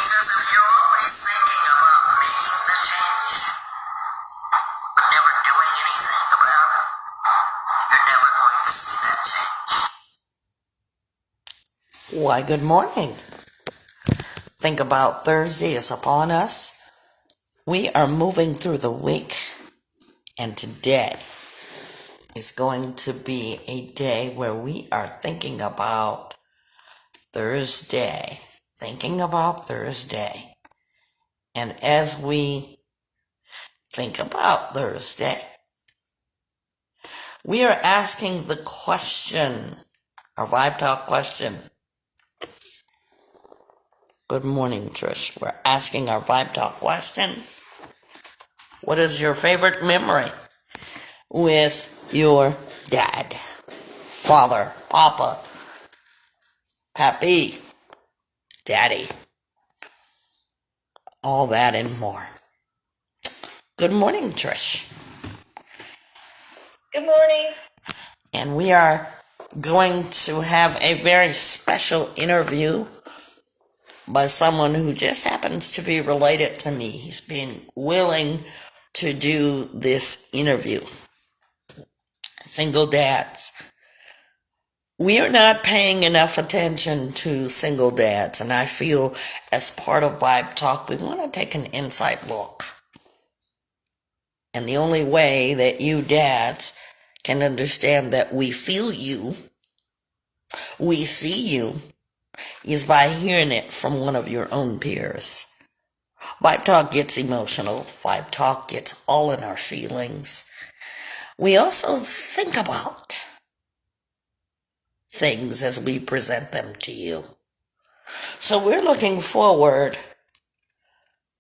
Because if you're always thinking about making the change, but never doing anything about it, you're never going to see that change. Why, good morning. Think about Thursday is upon us. We are moving through the week, and today is going to be a day where we are thinking about Thursday. Thinking about Thursday. And as we think about Thursday, we are asking the question, our Vibe Talk question. Good morning, Trish. We're asking our Vibe Talk question. What is your favorite memory with your dad, father, papa, pappy, daddy, all that and more? Good morning, Trish. Good morning. And we are going to have a very special interview by someone who just happens to be related to me. He's been willing to do this interview. Single dads. We are not paying enough attention to single dads, and I feel as part of Vibe Talk, we want to take an inside look. And the only way that you dads can understand that we feel you, we see you, is by hearing it from one of your own peers. Vibe Talk gets emotional. Vibe Talk gets all in our feelings. We also think about things as we present them to you. So we're looking forward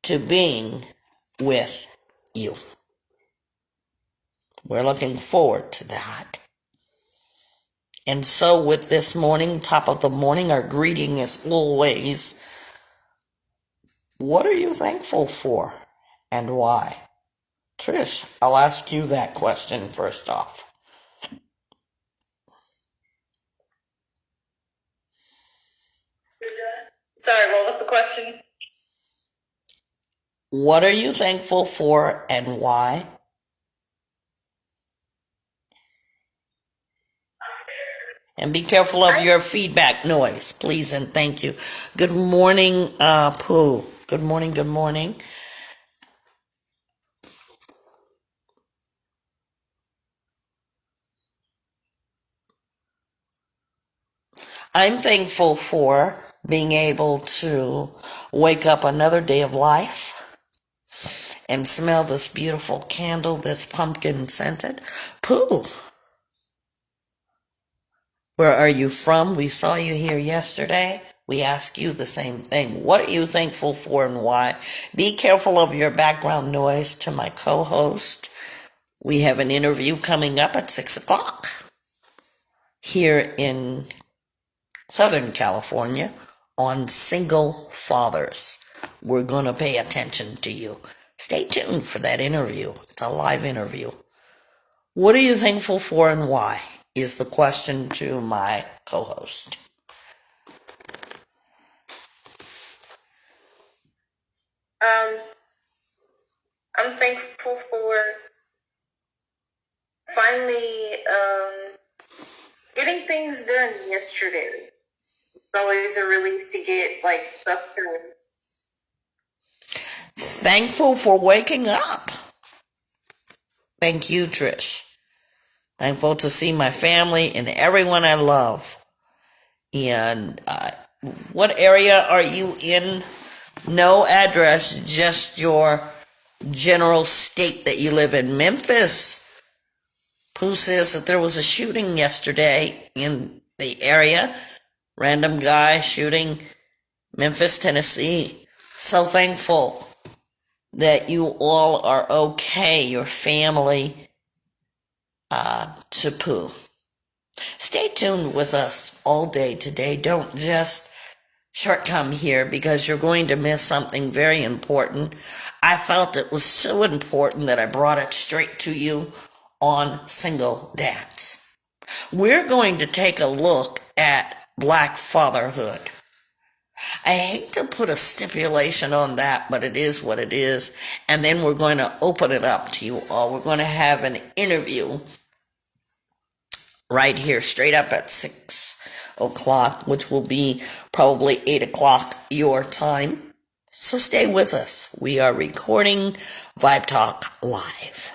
to being with you. We're looking forward to that. And so with this morning, top of the morning, our greeting is always, what are you thankful for and why? Trish, I'll ask you that question first off. Sorry, what was the question? What are you thankful for and why? And be careful of your feedback noise, please and thank you. Good morning, Pooh. Good morning, good morning. I'm thankful for being able to wake up another day of life and smell this beautiful candle that's pumpkin scented. Pooh, where are you from? We saw you here yesterday. We ask you the same thing. What are you thankful for and why? Be careful of your background noise to my co-host. We have an interview coming up at 6 o'clock here in Southern California on single fathers. We're going to pay attention to you. Stay tuned for that interview. It's a live interview. What are you thankful for and why is the question to my co-host. I'm thankful for finally getting things done yesterday. It's always a relief to get stuff done. Thankful for waking up. Thank you, Trish. Thankful to see my family and everyone I love. And what area are you in? No address, just your general state that you live in. Memphis. Pooh says that there was a shooting yesterday in the area. Random guy shooting Memphis, Tennessee. So thankful that you all are okay, your family, to Pooh. Stay tuned with us all day today. Don't just shortcome here because you're going to miss something very important. I felt it was so important that I brought it straight to you on single dads. We're going to take a look at Black fatherhood. I hate to put a stipulation on that, but it is what it is. And then we're going to open it up to you all. We're going to have an interview right here, straight up at 6 o'clock, which will be probably 8 o'clock your time. So stay with us. We are recording Vibe Talk Live.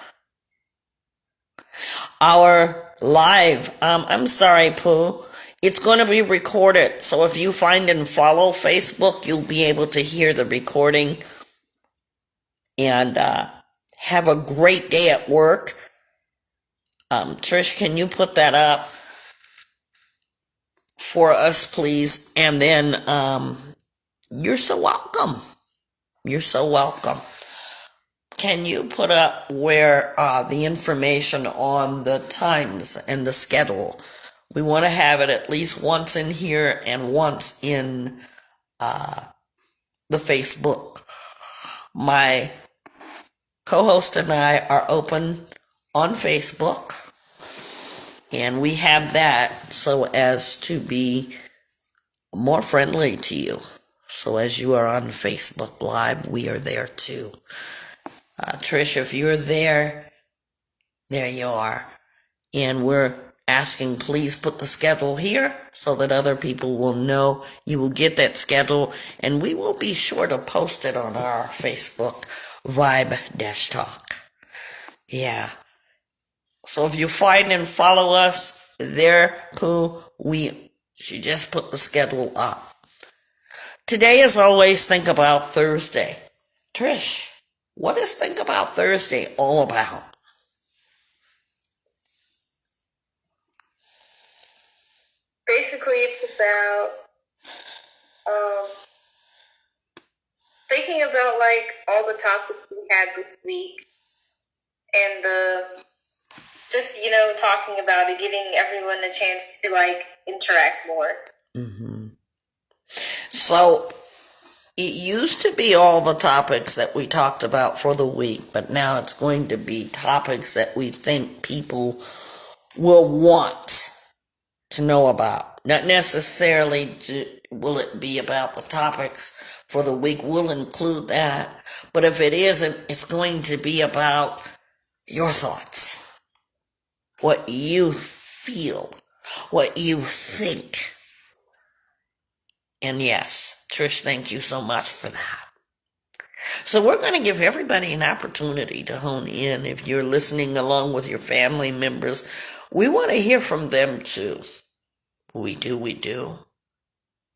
Our live, I'm sorry, Pooh. It's going to be recorded. So if you find and follow Facebook, you'll be able to hear the recording. And have a great day at work. Trish, can you put that up for us, please? And then you're so welcome. You're so welcome. Can you put up where the information on the times and the schedule? We want to have it at least once in here and once in the Facebook. My co-host and I are open on Facebook, and we have that so as to be more friendly to you. So as you are on Facebook Live, we are there too. Trish, if you're there you are. And we're asking, please put the schedule here so that other people will know. You will get that schedule, and we will be sure to post it on our Facebook, Vibe-Talk. Yeah. So if you find and follow us there, Pooh, she just put the schedule up. Today, as always, Think About Thursday. Trish, what is Think About Thursday all about? Basically, it's about thinking about like all the topics we had this week, and just talking about it, giving everyone a chance to like interact more. Mm-hmm. So it used to be all the topics that we talked about for the week, but now it's going to be topics that we think people will want to know about. Not necessarily will it be about the topics for the week. We'll include that. But if it isn't, it's going to be about your thoughts. What you feel. What you think. And yes, Trish, thank you so much for that. So we're going to give everybody an opportunity to hone in. If you're listening along with your family members, we want to hear from them too. We do.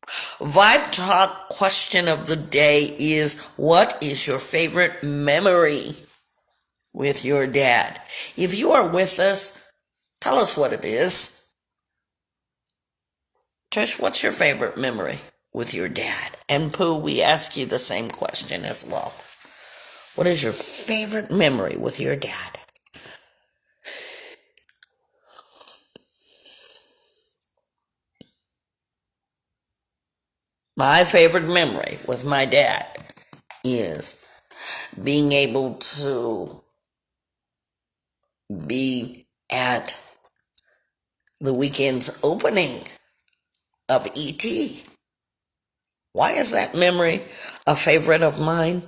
Vibe Talk question of the day is, what is your favorite memory with your dad? If you are with us, tell us what it is. Trish, what's your favorite memory with your dad? And Pooh, we ask you the same question as well. What is your favorite memory with your dad? My favorite memory with my dad is being able to be at the weekend's opening of E.T. Why is that memory a favorite of mine?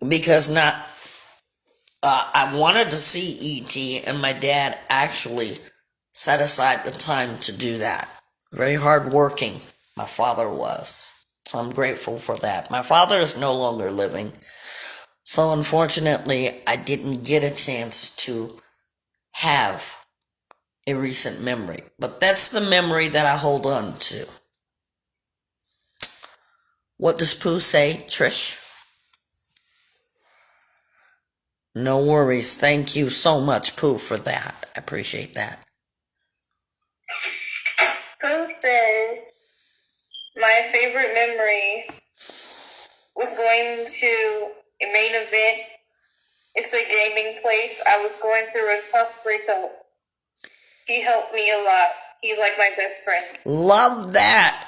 Because I wanted to see E.T. and my dad actually set aside the time to do that. Very hardworking, my father was. So I'm grateful for that. My father is no longer living. So unfortunately, I didn't get a chance to have a recent memory. But that's the memory that I hold on to. What does Pooh say, Trish? No worries. Thank you so much, Pooh, for that. I appreciate that. Pooh says, my favorite memory was going to a main event. It's a gaming place. I was going through a tough breakup. He helped me a lot. He's like my best friend. Love that.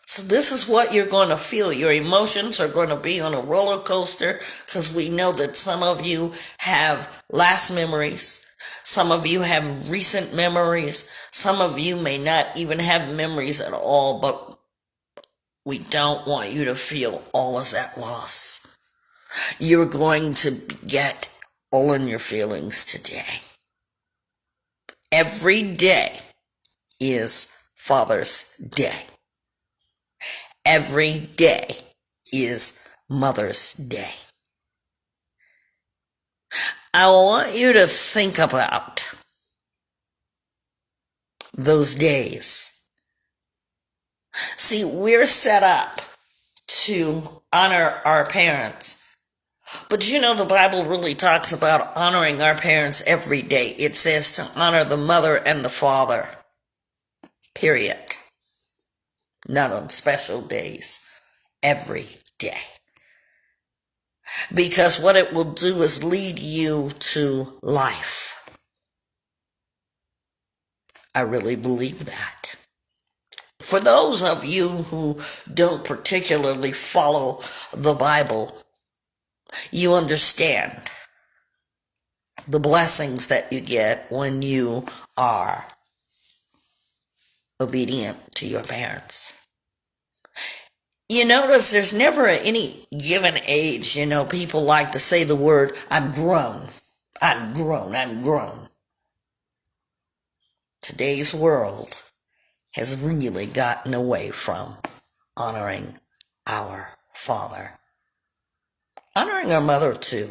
So this is what you're going to feel. Your emotions are going to be on a roller coaster, because we know that some of you have last memories. Some of you have recent memories. Some of you may not even have memories at all, but We don't want you to feel all is at loss. You're going to get all in your feelings today. Every day is Father's Day. Every day is Mother's Day. I want you to think about those days. See, we're set up to honor our parents. But the Bible really talks about honoring our parents every day. It says to honor the mother and the father. Period. Not on special days. Every day. Because what it will do is lead you to life. I really believe that. For those of you who don't particularly follow the Bible, you understand the blessings that you get when you are obedient to your parents. You notice there's never any given age, people like to say the word, I'm grown. I'm grown. I'm grown. Today's world has really gotten away from honoring our father. Honoring our mother too.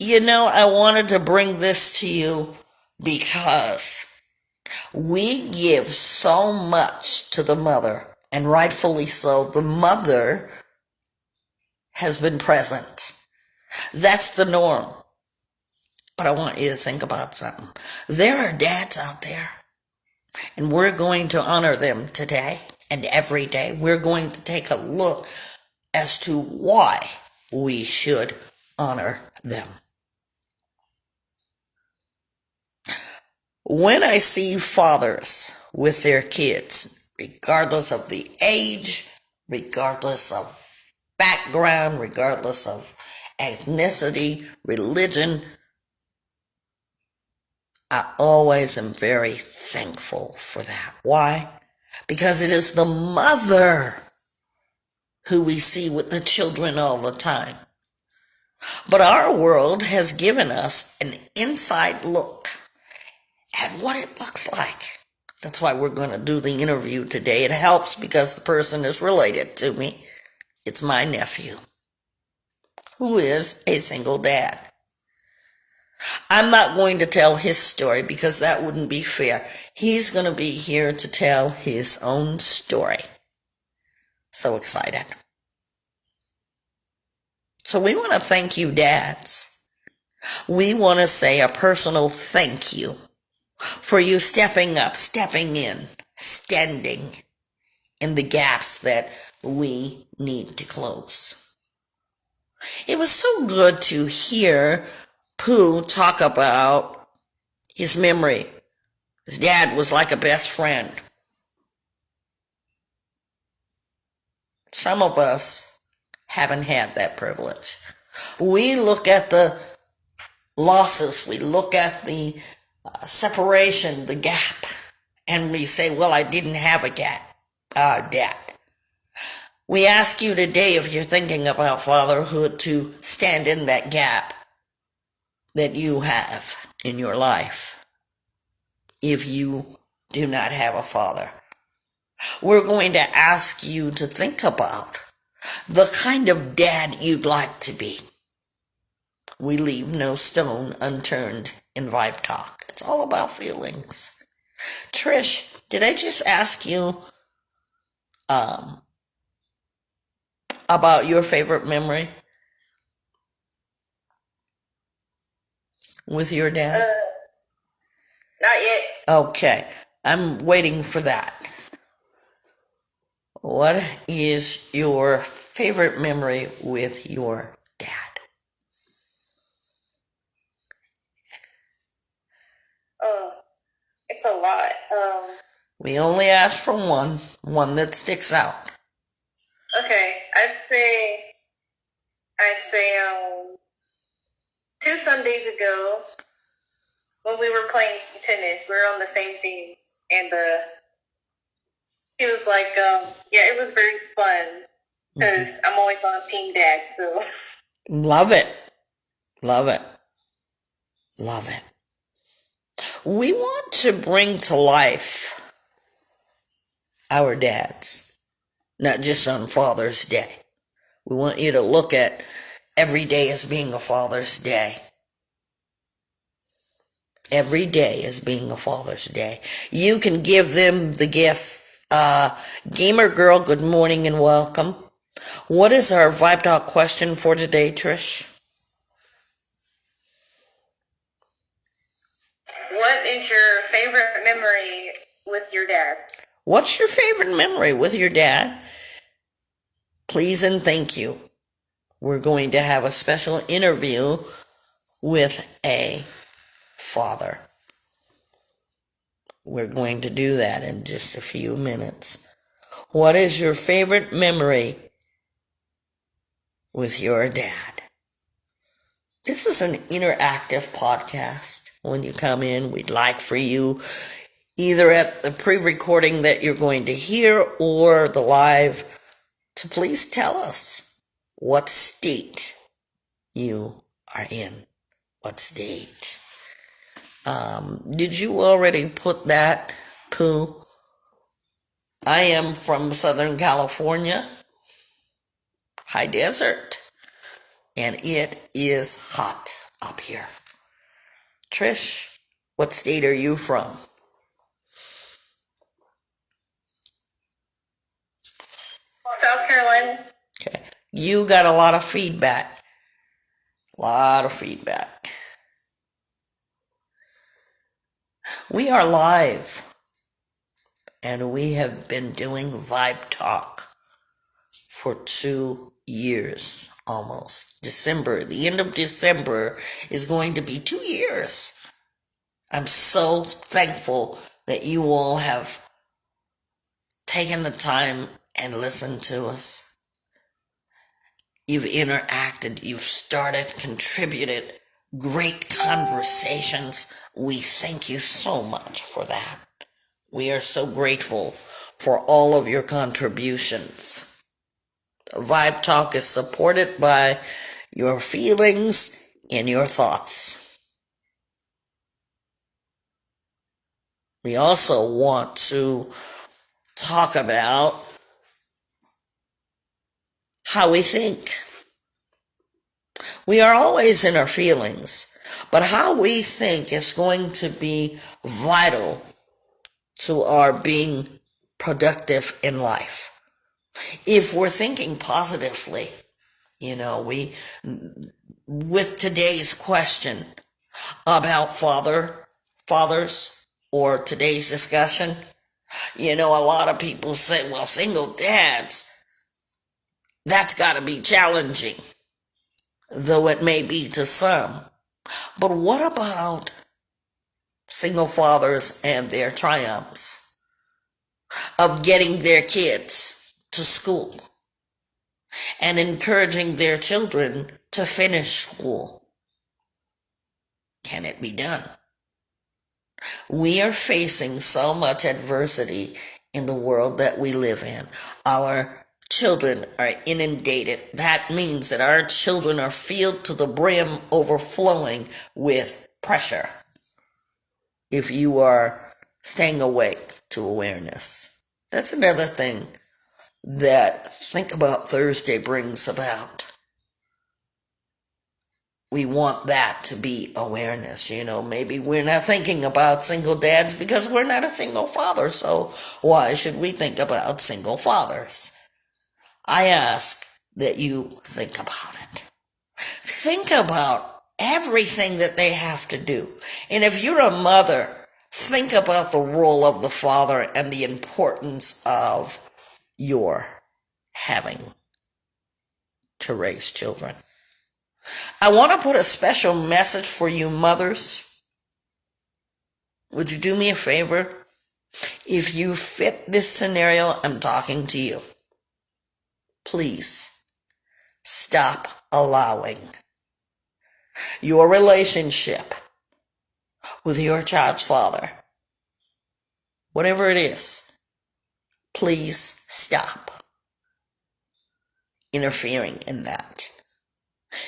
I wanted to bring this to you because we give so much to the mother, and rightfully so. The mother has been present. That's the norm. But I want you to think about something. There are dads out there, and we're going to honor them today and every day. We're going to take a look as to why we should honor them. When I see fathers with their kids, regardless of the age, regardless of background, regardless of ethnicity, religion, I always am very thankful for that. Why? Because it is the mother who we see with the children all the time. But our world has given us an inside look at what it looks like. That's why we're going to do the interview today. It helps because the person is related to me. It's my nephew, who is a single dad. I'm not going to tell his story because that wouldn't be fair. He's going to be here to tell his own story. So excited. So we want to thank you, dads. We want to say a personal thank you for you stepping up, stepping in, standing in the gaps that we need to close. It was so good to hear Pooh talk about his memory. His dad was like a best friend. Some of us haven't had that privilege. We look at the losses, we look at the separation, the gap, and we say, well, I didn't have a dad. We ask you today, if you're thinking about fatherhood, to stand in that gap that you have in your life if you do not have a father. We're going to ask you to think about the kind of dad you'd like to be. We leave no stone unturned in Vibe Talk. It's all about feelings. Trish, did I just ask you about your favorite memory with your dad? Not yet. Okay, I'm waiting for that. What is your favorite memory with your dad? It's a lot. We only ask for one that sticks out. Okay, I'd say 2 Sundays ago when we were playing tennis, we were on the same team, and He was like, yeah, it was very fun because I'm always on Team Dad, so. Love it. Love it. Love it. We want to bring to life our dads, not just on Father's Day. We want you to look at every day as being a Father's Day. Every day as being a Father's Day. You can give them the gift. Gamer Girl, good morning and welcome. What is our Vibe Talk question for today, Trish? What is your favorite memory with your dad? What's your favorite memory with your dad? Please and thank you. We're going to have a special interview with a father. We're going to do that in just a few minutes. What is your favorite memory with your dad? This is an interactive podcast. When you come in, we'd like for you, either at the pre-recording that you're going to hear or the live, to please tell us what state you are in. What state? Did you already put that, Pooh? I am from Southern California, high desert, and it is hot up here. Trish, what state are you from? South Carolina. Okay, you got a lot of feedback. Lot of feedback. We are live, and we have been doing Vibe Talk for 2 years almost. December, the end of December is going to be 2 years. I'm so thankful that you all have taken the time and listened to us. You've interacted, you've started, contributed, great conversations. We thank you so much for that. We are so grateful for all of your contributions. Vibe Talk is supported by your feelings and your thoughts. We also want to talk about how we think. We are always in our feelings, but how we think is going to be vital to our being productive in life. If we're thinking positively, with today's question about fathers, or today's discussion, a lot of people say, well, single dads, that's got to be challenging, though it may be to some. But what about single fathers and their triumphs of getting their kids to school and encouraging their children to finish school? Can it be done? We are facing so much adversity in the world that we live in. Our children are inundated. That means that our children are filled to the brim, overflowing with pressure. If you are staying awake to awareness. That's another thing that Think About Thursday brings about. We want that to be awareness. Maybe we're not thinking about single dads because we're not a single father, so why should we think about single fathers? I ask that you think about it. Think about everything that they have to do. And if you're a mother, think about the role of the father and the importance of your having to raise children. I want to put a special message for you mothers. Would you do me a favor? If you fit this scenario, I'm talking to you. Please stop allowing your relationship with your child's father, whatever it is, please stop interfering in that.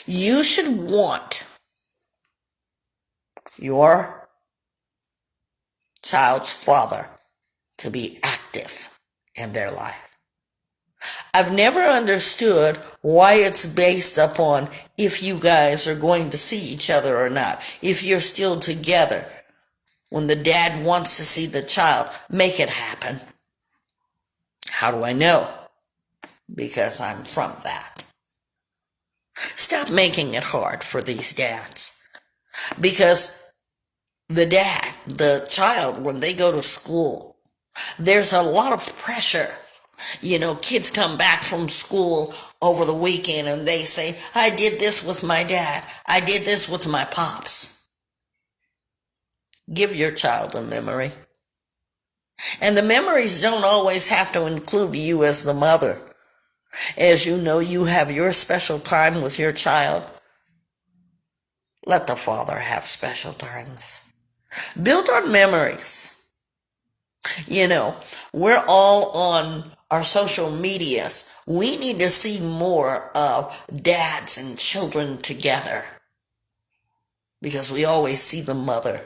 You should want your child's father to be active in their life. I've never understood why it's based upon if you guys are going to see each other or not. If you're still together, when the dad wants to see the child, make it happen. How do I know? Because I'm from that. Stop making it hard for these dads. Because the child, when they go to school, there's a lot of pressure. Kids come back from school over the weekend and they say, I did this with my dad. I did this with my pops. Give your child a memory. And the memories don't always have to include you as the mother. As you know, you have your special time with your child. Let the father have special times. Build on memories. We're all on our social medias. We need to see more of dads and children together because we always see the mother.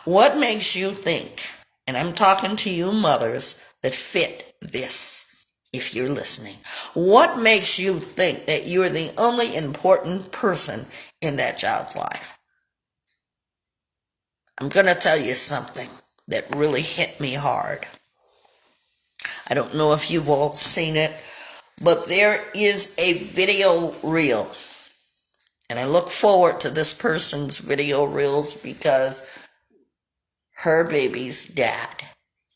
What makes you think, and I'm talking to you mothers that fit this, if you're listening, what makes you think that you're the only important person in that child's life? I'm going to tell you something that really hit me hard. I don't know if you've all seen it, but there is a video reel. And I look forward to this person's video reels because her baby's dad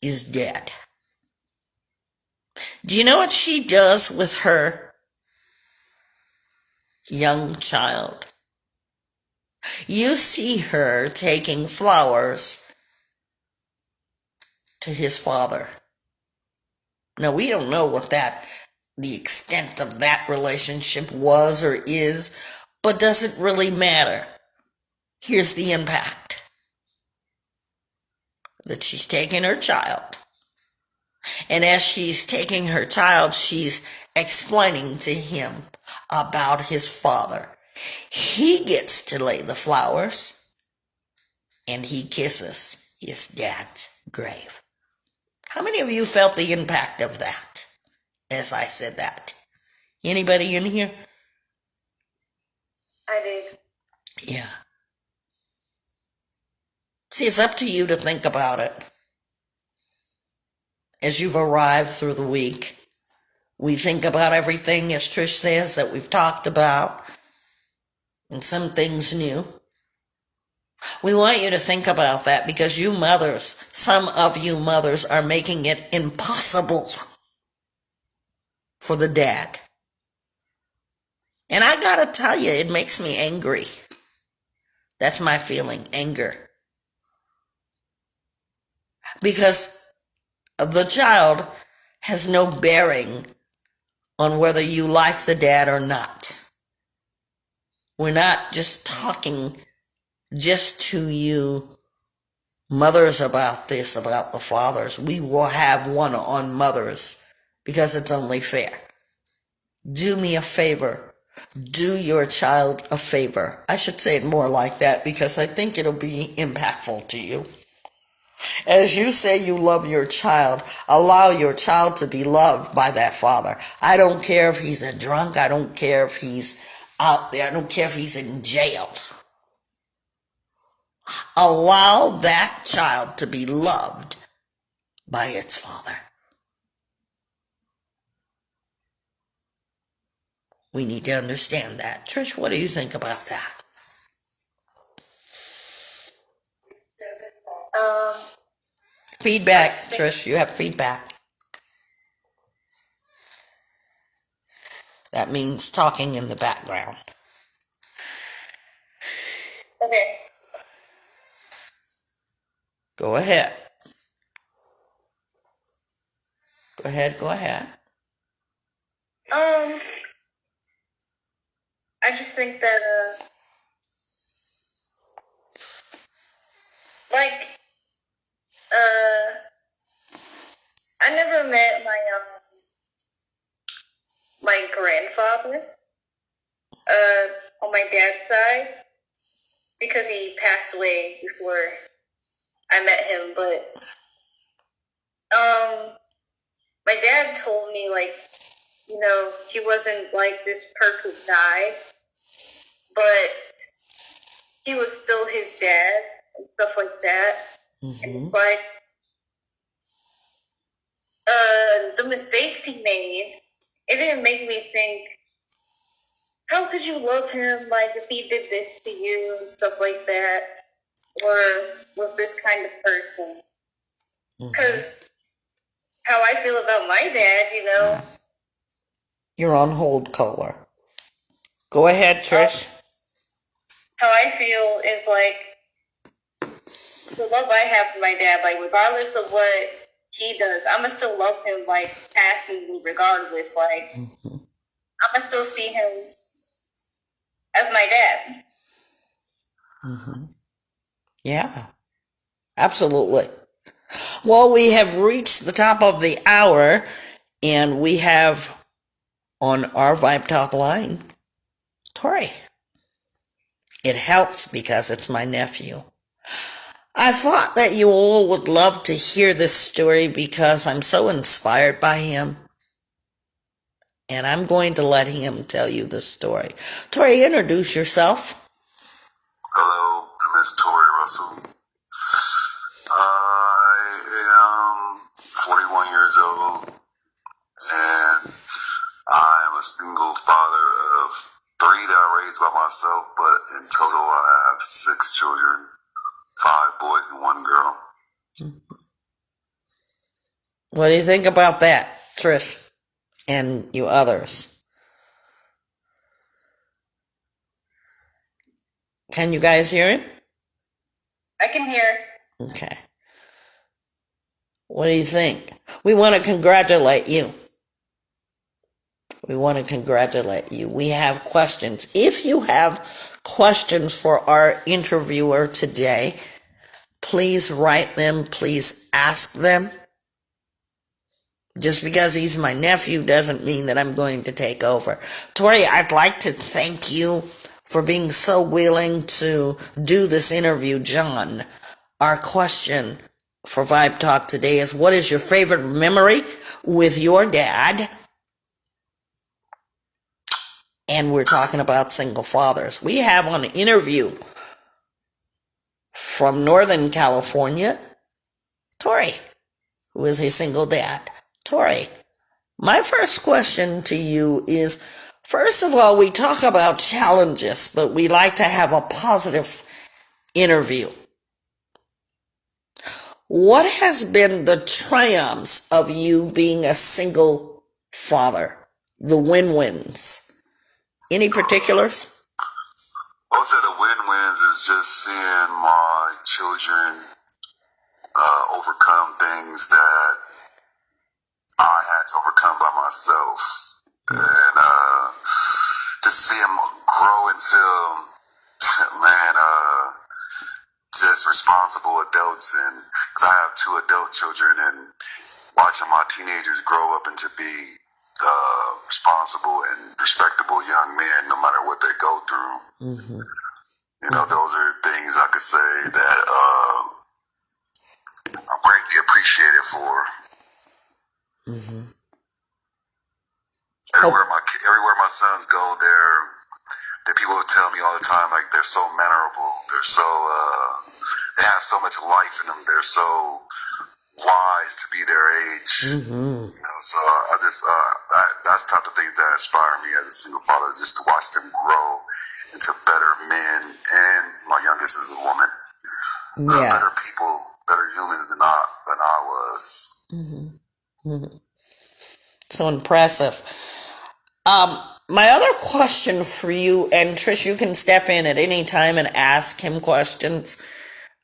is dead. Do you know what she does with her young child? You see her taking flowers to his father. Now, we don't know what the extent of that relationship was or is, but does it really matter? Here's the impact. That she's taking her child. And as she's taking her child, she's explaining to him about his father. He gets to lay the flowers, and he kisses his dad's grave. How many of you felt the impact of that as I said that? Anybody in here? I did. Yeah. See, it's up to you to think about it. As you've arrived through the week, we think about everything, as Trish says, that we've talked about, and some things new. We want you to think about that because you mothers, some of you mothers, are making it impossible for the dad. And I gotta tell you, it makes me angry. That's my feeling, anger. Because the child has no bearing on whether you like the dad or not. We're not just talking just to you mothers about this, about the fathers. We will have one on mothers because it's only fair. Do me a favor. Do your child a favor. I should say it more like that because I think it'll be impactful to you. As you say you love your child, allow your child to be loved by that father. I don't care if he's a drunk. I don't care if he's out there. I don't care if he's in jail. Allow that child to be loved by its father. We need to understand that. Trish, what do you think about that? Feedback, Trish, you have feedback. That means talking in the background. Okay. Go ahead. Go ahead. I just think that, like, I never met my grandfather on my dad's side because he passed away before I met him. But my dad told me, like, you know, he wasn't like this perfect guy, but he was still his dad and stuff like that. Mm-hmm. And it's like the mistakes he made, it didn't make me think, how could you love him, like, if he did this to you and stuff like that, or was this kind of person? Because how I feel about my dad, you know. You're on hold, caller. Go ahead, Trish. How I feel is like the love I have for my dad, like, regardless of what he does, I'ma still love him, like, passionately, regardless. Like, I'ma still see him as my dad. Yeah, absolutely. Well, we have reached the top of the hour, and we have on our Vibe Talk line, Tori. It helps because it's my nephew. I thought that you all would love to hear this story because I'm so inspired by him. And I'm going to let him tell you the story. Tori, introduce yourself. Hello, Miss Tori Russell. I am 41 years old, and I am a single father of 3 that I raised by myself, but in total I have 6 children, 5 boys and 1 girl. What do you think about that, Trish, and you others? Can you guys hear him? I can hear. Okay. What do you think? We want to congratulate you. We want to congratulate you. We have questions. If you have questions for our interviewer today, please write them. Please ask them. Just because he's my nephew doesn't mean that I'm going to take over. Tori, I'd like to thank you for being so willing to do this interview. John, our question for Vibe Talk today is, what is your favorite memory with your dad? And we're talking about single fathers. We have an interview from Northern California, Tori, who is a single dad. Tori, my first question to you is, first of all, we talk about challenges, but we like to have a positive interview. What has been the triumphs of you being a single father? The win-wins? Any particulars? I would say the win-wins is just seeing my children overcome things that I had to overcome by myself. And to see them grow into, just responsible adults. And because I have 2 adult children, and watching my teenagers grow up into be responsible and respectable young men, no matter what they go through. You know, those are things I could say that I'm greatly appreciated for. Everywhere my sons go, the people tell me all the time, like, they're so mannerable, they're so they have so much life in them, they're so wise to be their age. You know, so I just that's the type of things that inspire me as a single father, just to watch them grow into better men, and my youngest is a woman. Better people, better humans than I was. So impressive. My other question for you, and Trish, you can step in at any time and ask him questions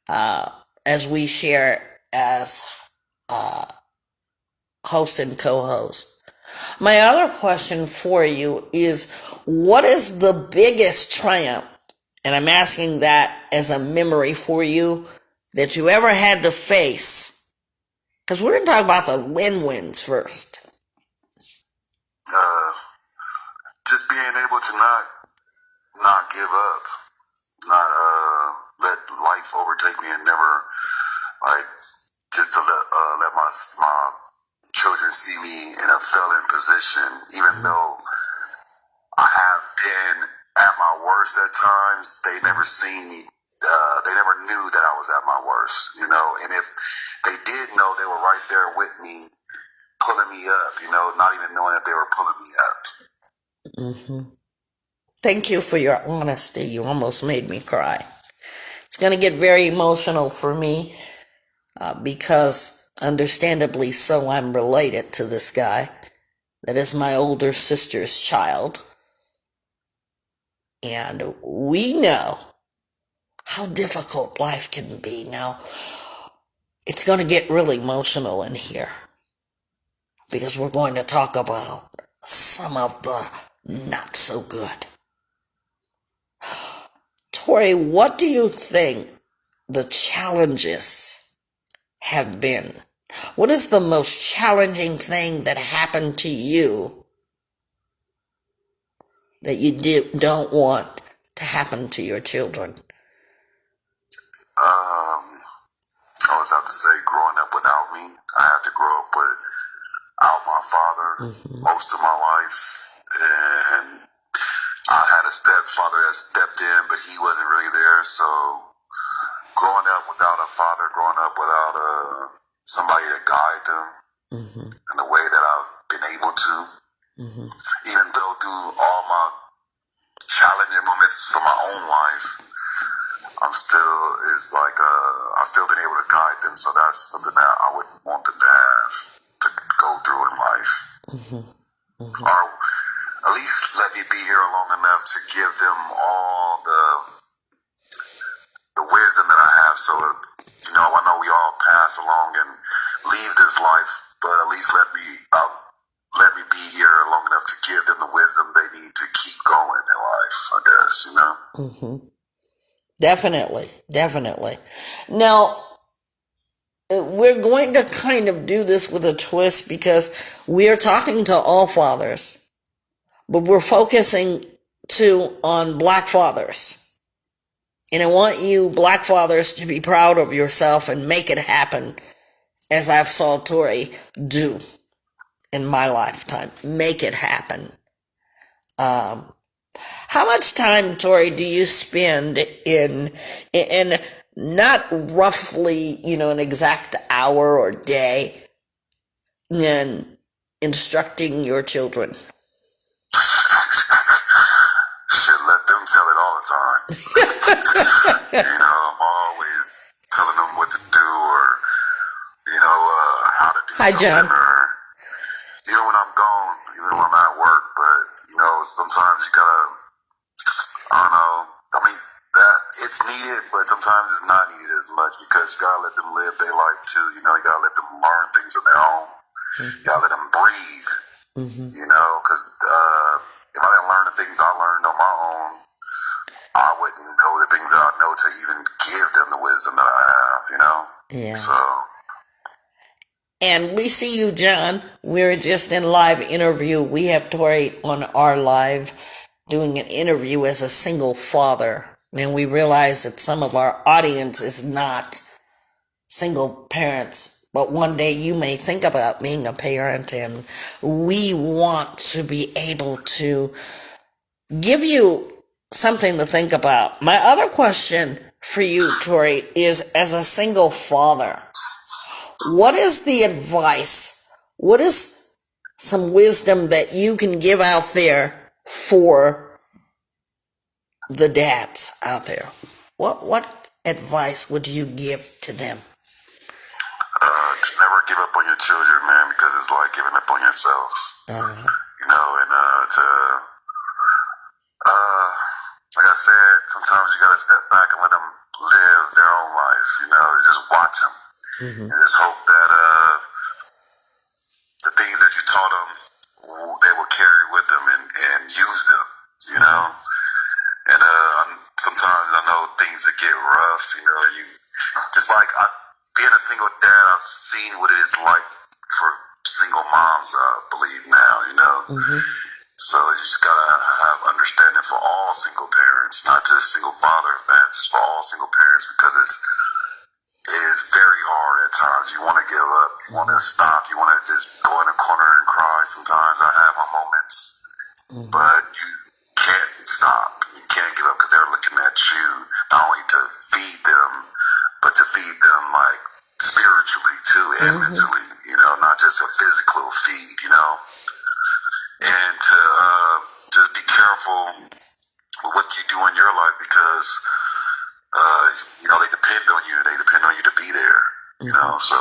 as we share as host and co-host. My other question for you is, what is the biggest triumph, and I'm asking that as a memory for you, that you ever had to face Because we're going to talk about the win-wins first. Just being able to not give up, not let life overtake me, and never like just to let my children see me in a failing position, even though I have been at my worst at times. They never seen me. They never knew that I was at my worst, you know. And if they did know, they were right there with me, pulling me up, you know, not even knowing that they were pulling me up. Thank you for your honesty. You almost made me cry. It's going to get very emotional for me because, understandably so, I'm related to this guy. That is my older sister's child. And we know how difficult life can be. Now, it's going to get really emotional in here because we're going to talk about some of the not so good. Tori, what do you think the challenges have been? What is the most challenging thing that happened to you that you don't want to happen to your children? I always have to say, growing up without me, I had to grow up without my father most of my life, and I had a stepfather that stepped in, but he wasn't really there. So growing up without a father, growing up without somebody to guide them in the way that I've been able to, even though through all my challenging moments for my own life, I've still been able to guide them. So that's something that I would want them to have to go through in life, or at least let me be here long enough to give them all the wisdom that I have. So you know, I know we all pass along and leave this life, but at least let me be here long enough to give them the wisdom they need to keep going in life, I guess, you know? Definitely. Now, we're going to kind of do this with a twist because we are talking to all fathers, but we're focusing too on black fathers. And I want you black fathers to be proud of yourself and make it happen, as I've saw Tori do in my lifetime. Make it happen. How much time, Tori, do you spend in not roughly, an exact hour or day in instructing your children? Shit, let them tell it all the time. You know, I'm always telling them what to do, or, how to do Hi, something, John. or even when I'm gone, even when I'm at work, but, sometimes you gotta, I don't know, I mean, that it's needed, but sometimes it's not needed as much because you gotta let them live their life too, you gotta let them learn things on their own. You gotta let them breathe, because if I didn't learn the things I learned on my own, I wouldn't know the things that I know to even give them the wisdom that I have, Yeah. So. And we see you, John. We're just in live interview. We have Tori on our live doing an interview as a single father. And we realize that some of our audience is not single parents. But one day you may think about being a parent, and we want to be able to give you something to think about. My other question for you, Tori, is as a single father, what is the advice? What is some wisdom that you can give out there for the dads out there? What advice would you give to them? Never give up on your children, man, because it's like giving up on yourself. Like I said, sometimes you gotta step back and let them live their own life. Just watch them and just hope that the things that you taught them, they will carry with them and use them. And sometimes I know things that get rough. You just like being a single dad, I've seen what it is like for single moms, I believe now, you know. Mm-hmm. So you just gotta have understanding for all single parents, not just single father, man, just for all single parents, because it is very hard at times. You want to give up, you want to stop, you want to just go in a corner and cry. Sometimes I have my moments, but you can't stop. You can't give up because they're looking at you not only to feed them, but to feed them like spiritually too and mentally. You know, not just a physical feed. You know, and to just be careful with what you do in your life because you know they depend on you. They depend on you to be there. You know, so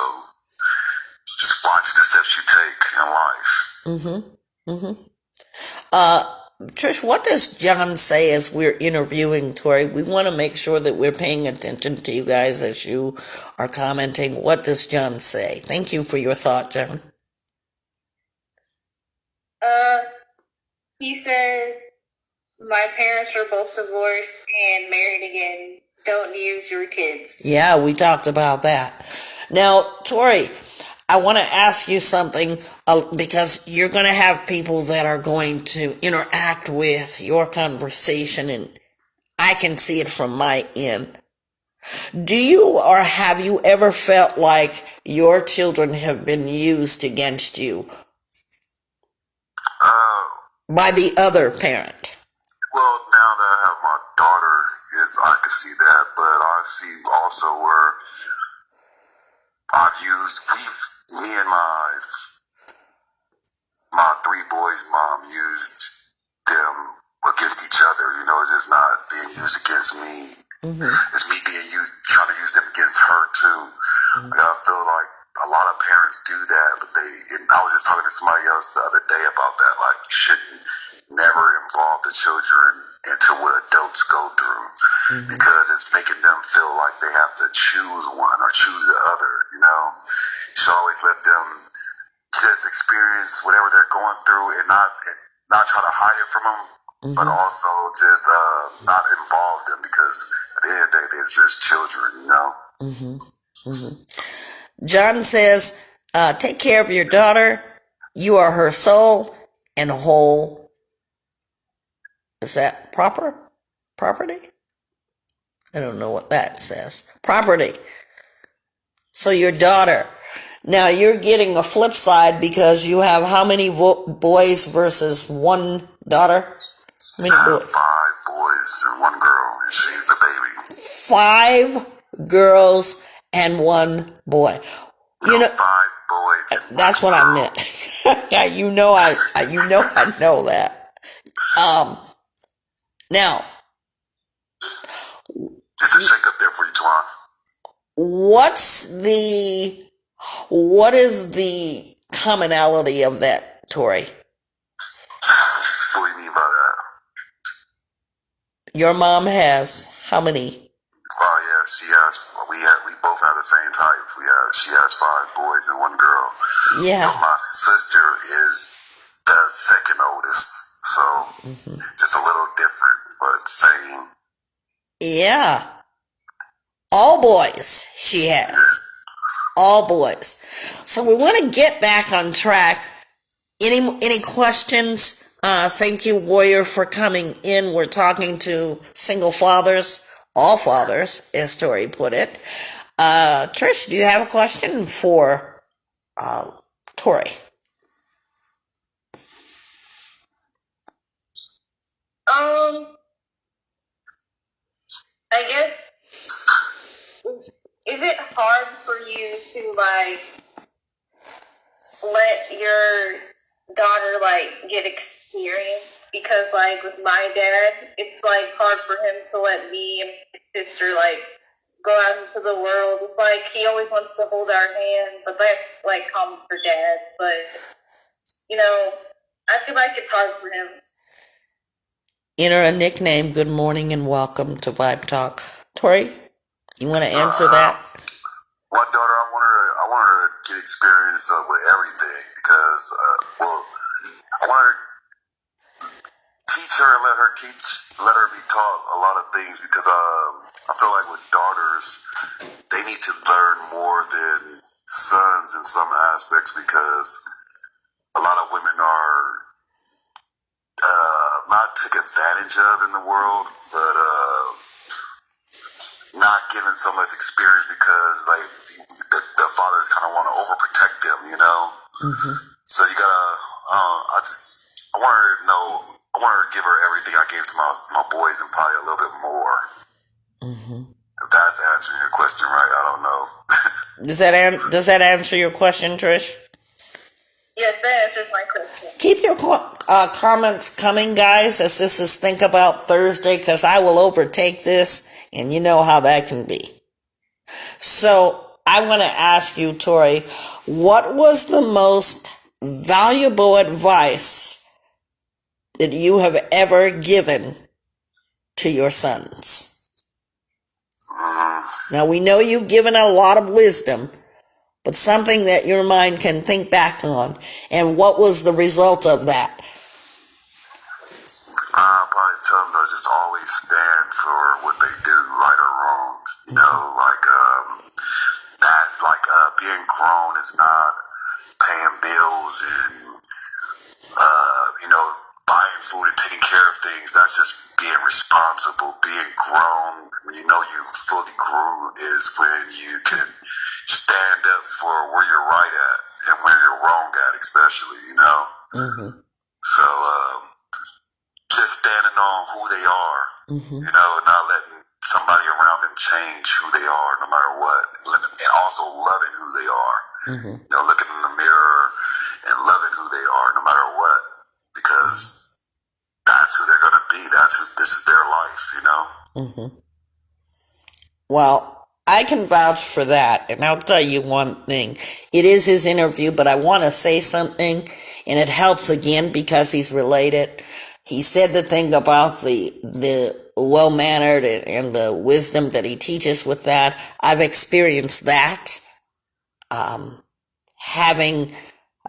just watch the steps you take in life. Trish, what does John say as we're interviewing Tori? We want to make sure that we're paying attention to you guys as you are commenting. What does John say? Thank you for your thought, John. He says, my parents are both divorced and married again. Don't use your kids. Yeah, we talked about that. Now, Tori, I want to ask you something because you're going to have people that are going to interact with your conversation, and I can see it from my end. Do you or have you ever felt like your children have been used against you by the other parent? Well, now that I have my daughter, I can see that, but I see also where me and my three boys' mom used them against each other. You know, it's just not being used against me. It's me trying to use them against her too. Like, I feel like a lot of parents do that, but I was just talking to somebody else the other day about that. Like, you shouldn't never involve the children into what adults go through because it's making them feel like they have to choose one or choose the other, you know? You should always let them just experience whatever they're going through and not try to hide it from them, but also just not involve them because at the end of the day, they're just children, you know? John says, take care of your daughter. You are her soul and whole. Is that property? I don't know what that says. Property. So your daughter. Now you're getting a flip side because you have how many boys versus one daughter? How many boys? 5 boys and 1 girl, and she's the baby. 5 girls and 1 boy. You know, 5 boys. And that's what I meant. Yeah, you know I know that. Now, just a shake up there for you, Twan. What is the commonality of that, Tori? What do you mean by that? Your mom has how many? Oh yeah, she has. We both have the same type. She has 5 boys and 1 girl. Yeah. But my sister is the second oldest, so just a little different, but same. Yeah. All boys she has. All boys. So we want to get back on track. Any questions? Thank you, Warrior, for coming in. We're talking to single fathers, all fathers, as Tori put it. Trish, do you have a question for Tori? I guess, is it hard for you to, like, let your daughter, like, get experience? Because, like, with my dad, it's, like, hard for him to let me and my sister, like, go out into the world. It's like he always wants to hold our hands, but that's, like, common for dad. But, you know, I feel like it's hard for him. Enter a nickname. Good morning and welcome to Vibe Talk. Tori, you want to answer that? My daughter, I want her to get experience with everything because, I want her to teach her and let her be taught a lot of things because I feel like with daughters, they need to learn more than sons in some aspects because a lot of women are not took advantage of in the world, but not given so much experience because like the fathers kind of want to overprotect them, you know. Mm-hmm. So you gotta. I want her to know. I want her to give her everything I gave to my boys and probably a little bit more. Mm-hmm. If that's answering your question right, I don't know. Does that answer your question, Trish? Yes, that answers my question. Keep your comments coming, guys, as this is Think About Thursday, because I will overtake this, and you know how that can be. So, I want to ask you, Tori, what was the most valuable advice that you have ever given to your sons? Now, we know you've given a lot of wisdom, but something that your mind can think back on. And what was the result of that? I'll probably tell them to just always stand for what they do, right or wrong. You know, like that. Like being grown is not paying bills and you know, buying food and taking care of things. That's just being responsible. Being grown, when you know you fully grew, is when you can stand up for where you're right at and where you're wrong at, especially, you know. Mm-hmm. So just standing on who they are, you know, not letting somebody around them change who they are, no matter what, and also loving who they are. You know, looking in the mirror and loving who they are, no matter what, because that's who they're gonna be. This is their life, you know. Well, I can vouch for that, and I'll tell you one thing. It is his interview, but I want to say something, and it helps again because he's related. He said the thing about the well-mannered and the wisdom that he teaches with that. I've experienced that. Having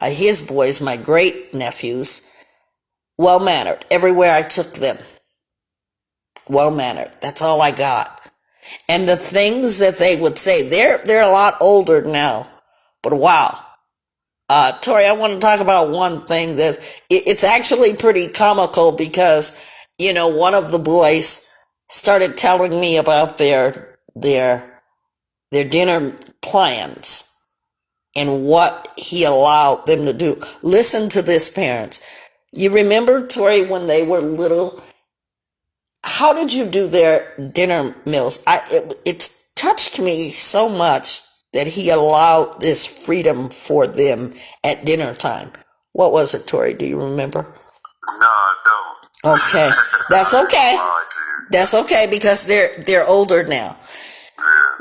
his boys, my great nephews, well-mannered. Everywhere I took them, well-mannered. That's all I got. And the things that they would say, they're a lot older now, but wow. Tori, I want to talk about one thing that it's actually pretty comical because, you know, one of the boys started telling me about their dinner plans and what he allowed them to do. Listen to this, parents. You remember, Tori, when they were little, how did you do their dinner meals? It's touched me so much that he allowed this freedom for them at dinner time. What was it, Tori? Do you remember? No, I don't. Okay. That's okay. That's okay because they're older now.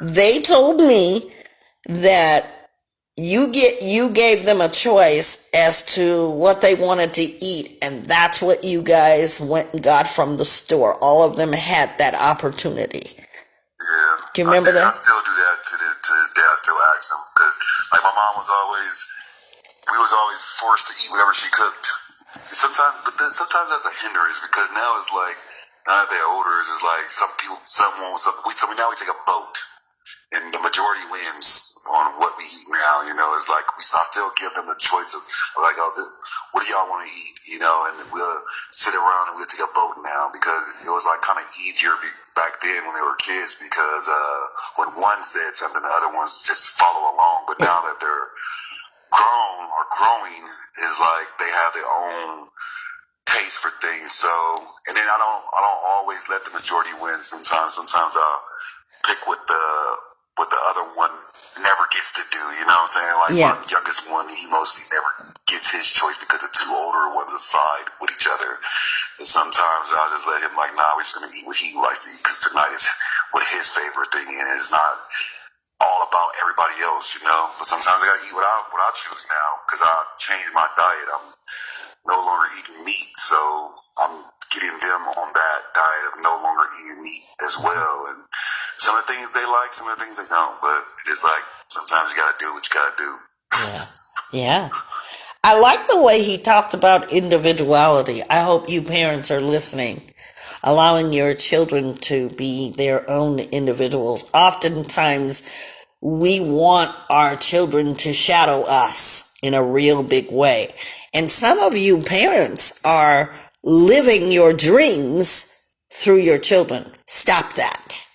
They told me that you gave them a choice as to what they wanted to eat, and that's what you guys went and got from the store. All of them had that opportunity. Yeah. Do you remember that? I still do that to this day. I still ask them because, like, my mom we was always forced to eat whatever she cooked. Sometimes that's a hindrance because now it's like, now that they're older, it's like some want something. So now we take a vote. And the majority wins on what we eat now, you know. It's like I still give them the choice of like, oh, what do y'all want to eat, you know? And we'll sit around and we'll take a vote now because it was like kind of easier back then when they were kids because when one said something, the other ones just follow along. But now that they're grown or growing, is like they have their own taste for things. So, and then I don't always let the majority win. Sometimes I'll pick what the other one never gets to do, you know what I'm saying? Like my youngest one, he mostly never gets his choice because the two older ones aside with each other. And sometimes I'll just let him like, nah, we're just gonna eat what he likes to eat because tonight is what his favorite thing is. It's not all about everybody else, you know. But sometimes I gotta eat what I choose now because I changed my diet. I'm no longer eating meat, so I'm getting them on that diet of no longer eating meat as well. And some of the things they like, some of the things they don't. But it is like sometimes you gotta do what you gotta do. Yeah. I like the way he talked about individuality. I hope you parents are listening. allowing your children to be their own individuals. Oftentimes, we want our children to shadow us in a real big way. And some of you parents are living your dreams through your children. Stop that.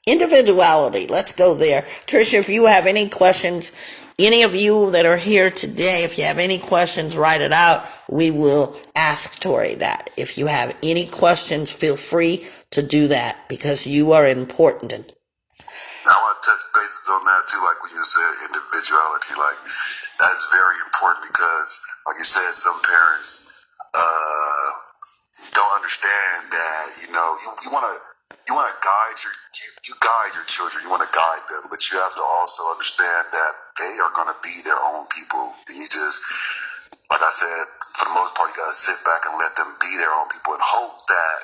Individuality. Let's go there. Tricia, if you have any questions, any of you that are here today, if you have any questions, write it out. We will ask Tori that. If you have any questions, feel free to do that because you are important. I want to touch bases on that too, like when you said individuality, like that's very important because, like you said, some parents don't understand that. You know, you want to guide you guide your children. You want to guide them, but you have to also understand that they are going to be their own people. And you just, like I said, for the most part, you got to sit back and let them be their own people and hope that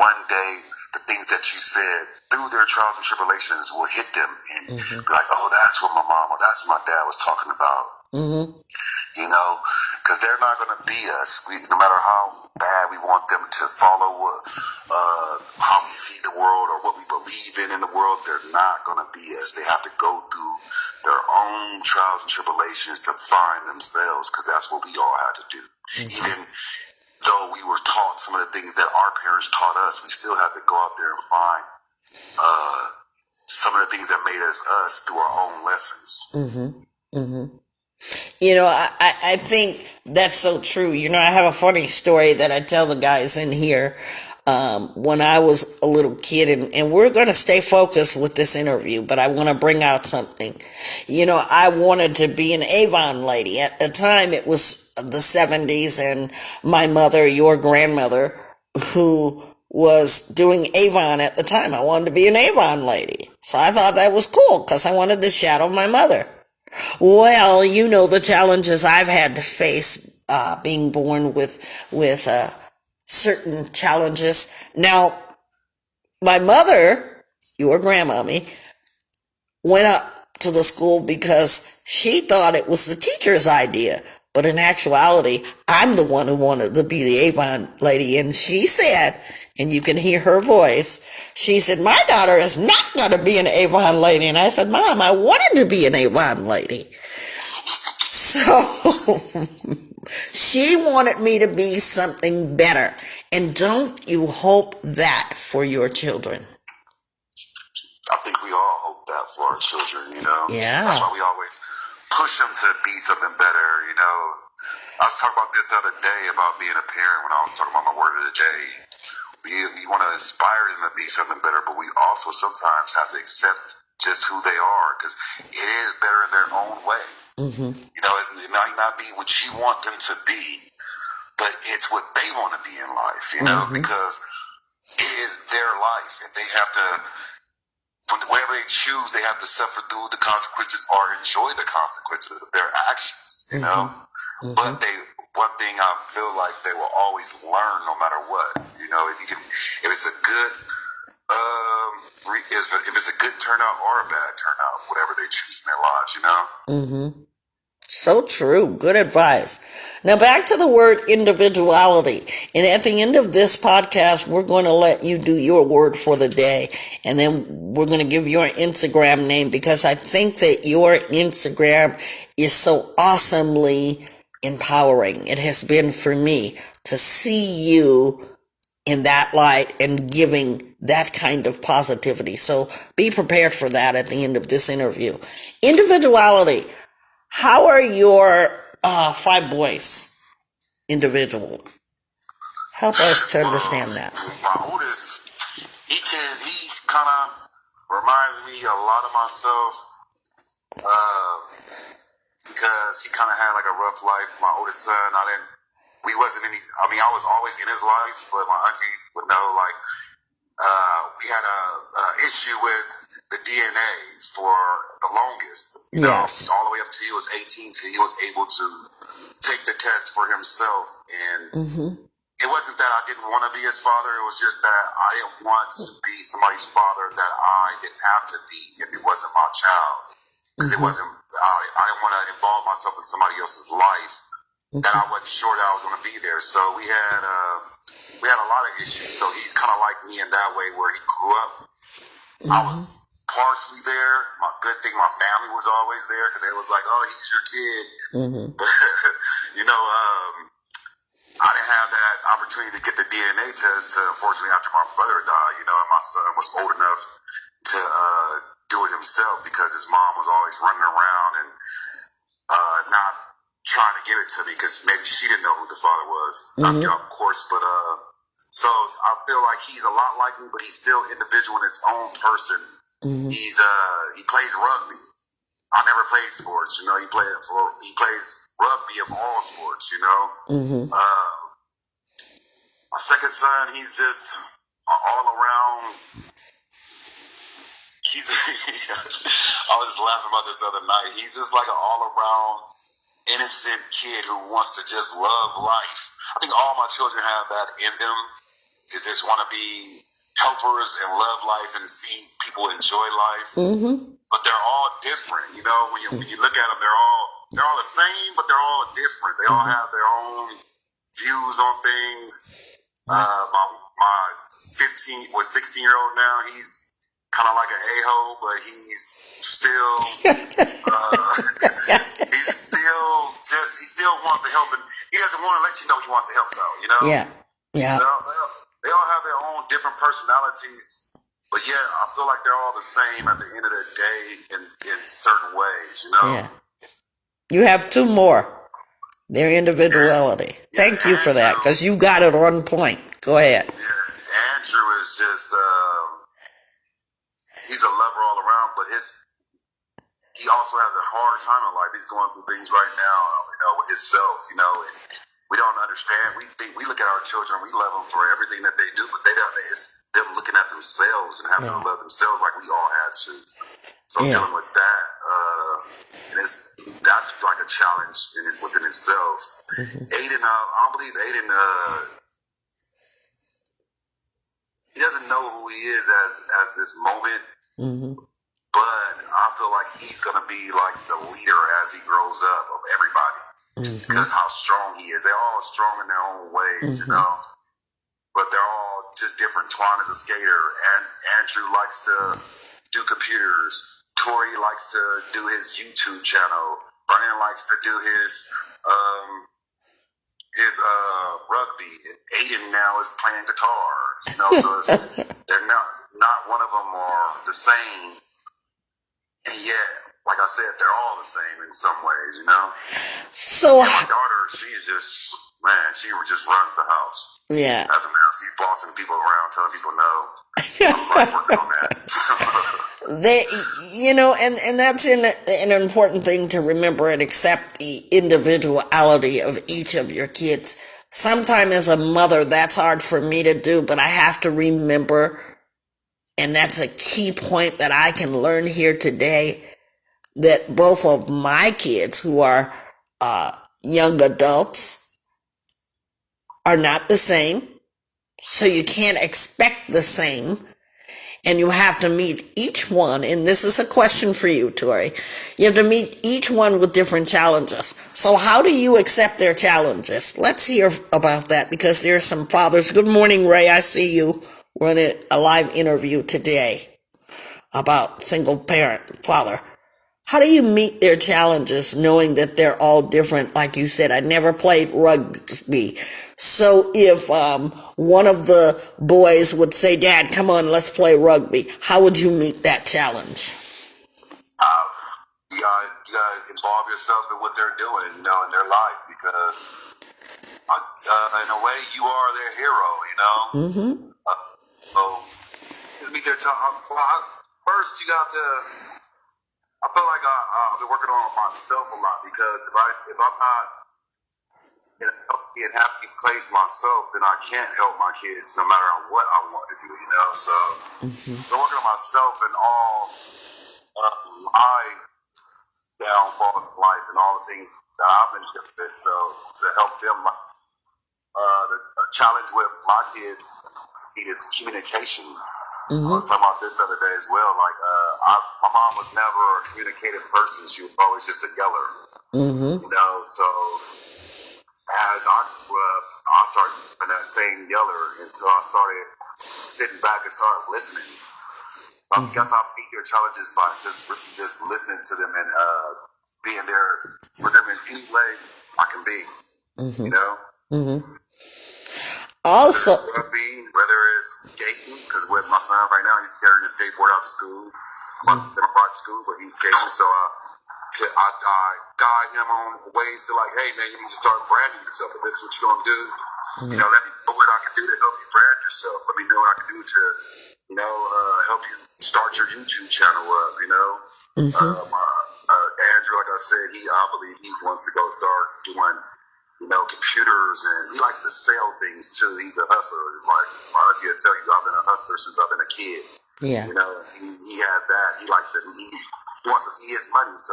one day the things that you said through their trials and tribulations will hit them and be like, oh, that's what my mom or that's what my dad was talking about. You know, because they're not going to be us. No matter how bad we want them to follow how we see the world or what we believe in the world, they're not going to be us. They have to go through their own trials and tribulations to find themselves, because that's what we all had to do. Even though we were taught some of the things that our parents taught us, we still had to go out there and find some of the things that made us through our own lessons. You know, I think that's so true. You know, I have a funny story that I tell the guys in here. When I was a little kid, and we're going to stay focused with this interview, but I want to bring out something. You know, I wanted to be an Avon lady. At the time, it was the 70s, and my mother, your grandmother, who was doing Avon at the time, I wanted to be an Avon lady. So I thought that was cool because I wanted to shadow my mother. Well, you know the challenges I've had to face being born with certain challenges. Now, my mother, your grandmommy, went up to the school because she thought it was the teacher's idea. But in actuality, I'm the one who wanted to be the Avon lady. And she said, and you can hear her voice, she said, my daughter is not going to be an Avon lady. And I said, Mom, I wanted to be an Avon lady. So she wanted me to be something better. And don't you hope that for your children? I think we all hope that for our children, you know? Yeah. That's why we always push them to be something better, you know? I was talking about this the other day about being a parent when I was talking about my word of the day. We want to inspire them to be something better, but we also sometimes have to accept just who they are, because it is better in their own way. You know, it might not be what you want them to be, but it's what they want to be in life, you know, because it is their life, and they have to, whatever they choose, they have to suffer through the consequences or enjoy the consequences of their actions, you know. But one thing I feel like they will always learn no matter what, you know. If it's a good if it's a good turnout or a bad turnout, whatever they choose in their lives, you know. So true. Good advice. Now back to the word individuality. And at the end of this podcast, we're going to let you do your word for the day. And then we're going to give your Instagram name, because I think that your Instagram is so awesomely empowering. It has been for me to see you in that light and giving that kind of positivity. So be prepared for that at the end of this interview. Individuality. How are your 5 boys individual? Help us to understand that. My oldest, he kind of reminds me a lot of myself, because he kind of had like a rough life. My oldest son, I was always in his life, but my auntie would know, like, we had a issue with the DNA for the longest. You know, all the way up to he was 18, so he was able to take the test for himself. And it wasn't that I didn't want to be his father. It was just that I didn't want to be somebody's father that I didn't have to be if it wasn't my child. Because it wasn't, I didn't want to involve myself in somebody else's life that I wasn't sure that I was going to be there. So we had we had a lot of issues. So he's kind of like me in that way, where he grew up. I was partially there. Good thing my family was always there, because they was like, "Oh, he's your kid." You know, I didn't have that opportunity to get the DNA test, unfortunately, after my brother died. You know, and my son was old enough to do it himself, because his mom was always running around and not trying to give it to me, because maybe she didn't know who the father was. Of course, but so I feel like he's a lot like me, but he's still individual in his own person. He plays rugby. I never played sports, you know. He plays rugby of all sports, you know. My second son, he's just all around. I was laughing about this the other night. He's just like an all around innocent kid who wants to just love life. I think all my children have that in them. Just want to be helpers and love life and see people enjoy life. But they're all different, you know. When you look at them, they're all the same, but they're all different. They all have their own views on things. My 16-year-old now, he's kind of like an a-hole, but he's still he still wants to help, and he doesn't want to let you know he wants to help, though. You know. Yeah. They all have their own different personalities, but yeah, I feel like they're all the same at the end of the day in certain ways, you know? Yeah. You have two more. Their individuality. Thank you for that, because you got it on point. Go ahead. Yeah, Andrew is just, he's a lover all around, but he also has a hard time in life. He's going through things right now, you know, with himself, you know, and we don't understand. We look at our children, we love them for everything that they do, but they don't. It's them looking at themselves and having to love themselves like we all had to. So dealing with that, and that's like a challenge within itself. Aiden, I don't believe Aiden. He doesn't know who he is as this moment, but I feel like he's gonna be like the leader as he grows up of everybody. Because how strong he is. They're all strong in their own ways, you know. But they're all just different. Twan is a skater, and Andrew likes to do computers. Tori likes to do his YouTube channel. Brian likes to do his rugby. Aiden now is playing guitar. You know, so they're not one of them are the same. And yet, like I said, they're all the same in some ways, you know? So, and my daughter, she's just, man, she just runs the house. Yeah. As a man, she's bossing people around, telling people no. I'm like working on that. You know, and that's an important thing to remember and accept the individuality of each of your kids. Sometimes as a mother, that's hard for me to do, but I have to remember, and that's a key point that I can learn here today, that both of my kids, who are young adults, are not the same. So you can't expect the same. And you have to meet each one, and this is a question for you, Tori. You have to meet each one with different challenges. So how do you accept their challenges? Let's hear about that, because there are some fathers. Good morning, Ray. I see you. We're in a live interview today about single parent father. How do you meet their challenges knowing that they're all different? Like you said, I never played rugby. So if one of the boys would say, Dad, come on, let's play rugby, how would you meet that challenge? You gotta involve yourself in what they're doing, you know, in their life, because in a way you are their hero, you know? So meet their challenge. First, you got to... I feel like I've been working on myself a lot, because if I'm not in a healthy and happy place myself, then I can't help my kids no matter what I want to do, you know? So I'm working on myself and all my downfalls in life and all the things that I've been doing. So to help them, the challenge with my kids is communication. I was talking about this the other day as well. Like, my mom was never a communicative person. She was always just a yeller. You know, so as I grew up, I I started in that same yeller until I started sitting back and started listening. I guess I beat their challenges by just listening to them and being there with them in any way I can be. You know? Also, whether it's skating, because with my son right now, he's carrying his skateboard out to school. Never brought to school, but he's skating, so I guide him on ways to like, hey man, you need to start branding yourself. If this is what you're gonna do, you know, let me know what I can do to help you brand yourself. Let me know what I can do to, you know, help you start your YouTube channel up. You know, Andrew, like I said, I believe he wants to go start doing, you know, computers, and he likes to sell things too. He's a hustler. Like my auntie will tell you, I've been a hustler since I've been a kid. yeah. You know, he has that. He likes to. He wants to see his money. So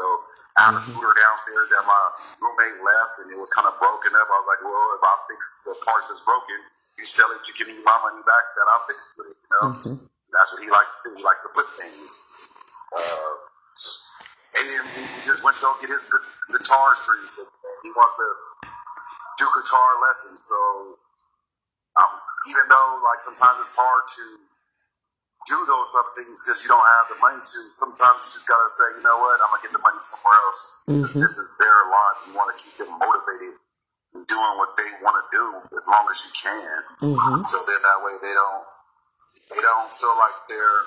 I have a scooter downstairs that my roommate left, and it was kind of broken up. I was like, well, if I fix the parts that's broken, you sell it, you give me my money back that I fixed with it. You know, that's what he likes to do. He likes to flip things. And he just went to go get his guitar strings. He wanted to do guitar lessons. So even though like sometimes it's hard to do those type of things because you don't have the money to, sometimes you just gotta say, you know what, I'm gonna get the money somewhere else. This is their life. You want to keep them motivated and doing what they want to do as long as you can. So then that way they don't feel like they're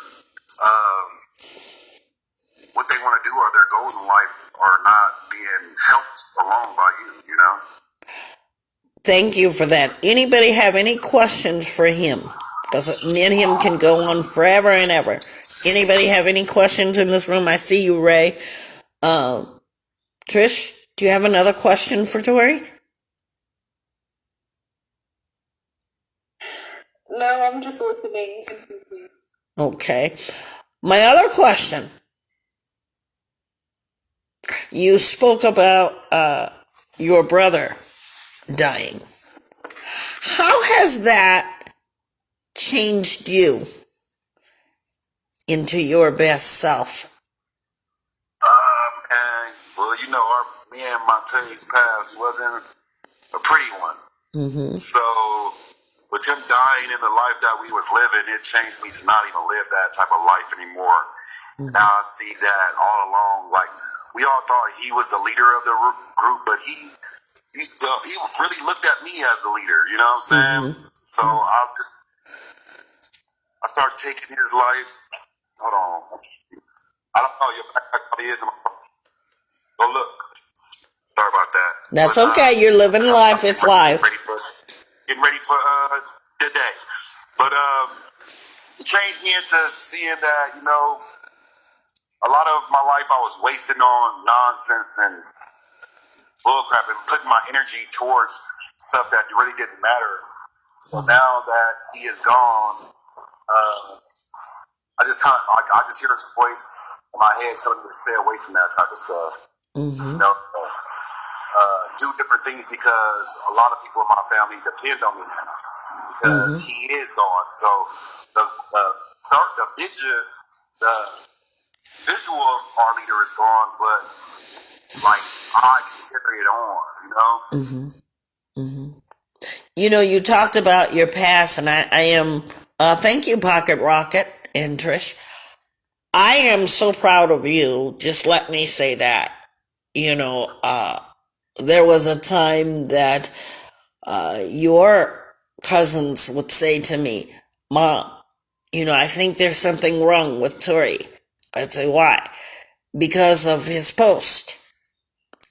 what they want to do or their goals in life are not being helped along by you. You know. Thank you for that. Anybody have any questions for him? Because me and him can go on forever and ever. Anybody have any questions in this room? I see you, Ray. Trish, do you have another question for Tori? No, I'm just listening. Okay. My other question. You spoke about your brother dying. How has that changed you into your best self? Well, you know, me and Monte's past wasn't a pretty one. So with him dying in the life that we was living, it changed me to not even live that type of life anymore. Now I see that all along. Like, we all thought he was the leader of the group, but he really looked at me as the leader. You know what I'm saying? So I started taking his life. Hold on. I don't know. Your background is. Go look. Sorry about that. That's okay. You're living life. It's life. Getting ready for the day. But it changed me into seeing that, you know, a lot of my life I was wasting on nonsense and bullcrap and putting my energy towards stuff that really didn't matter. So now that he is gone, I just hear his voice in my head telling me to stay away from that type of stuff. You know, do different things because a lot of people in my family depend on me now because he is gone. So the visual of our leader is gone, but like I can carry it on, you know. You know, you talked about your past, and I am. Thank you, Pocket Rocket and Trish. I am so proud of you. Just let me say that. You know, there was a time that your cousins would say to me, Mom, you know, I think there's something wrong with Tori. I'd say, why? Because of his post.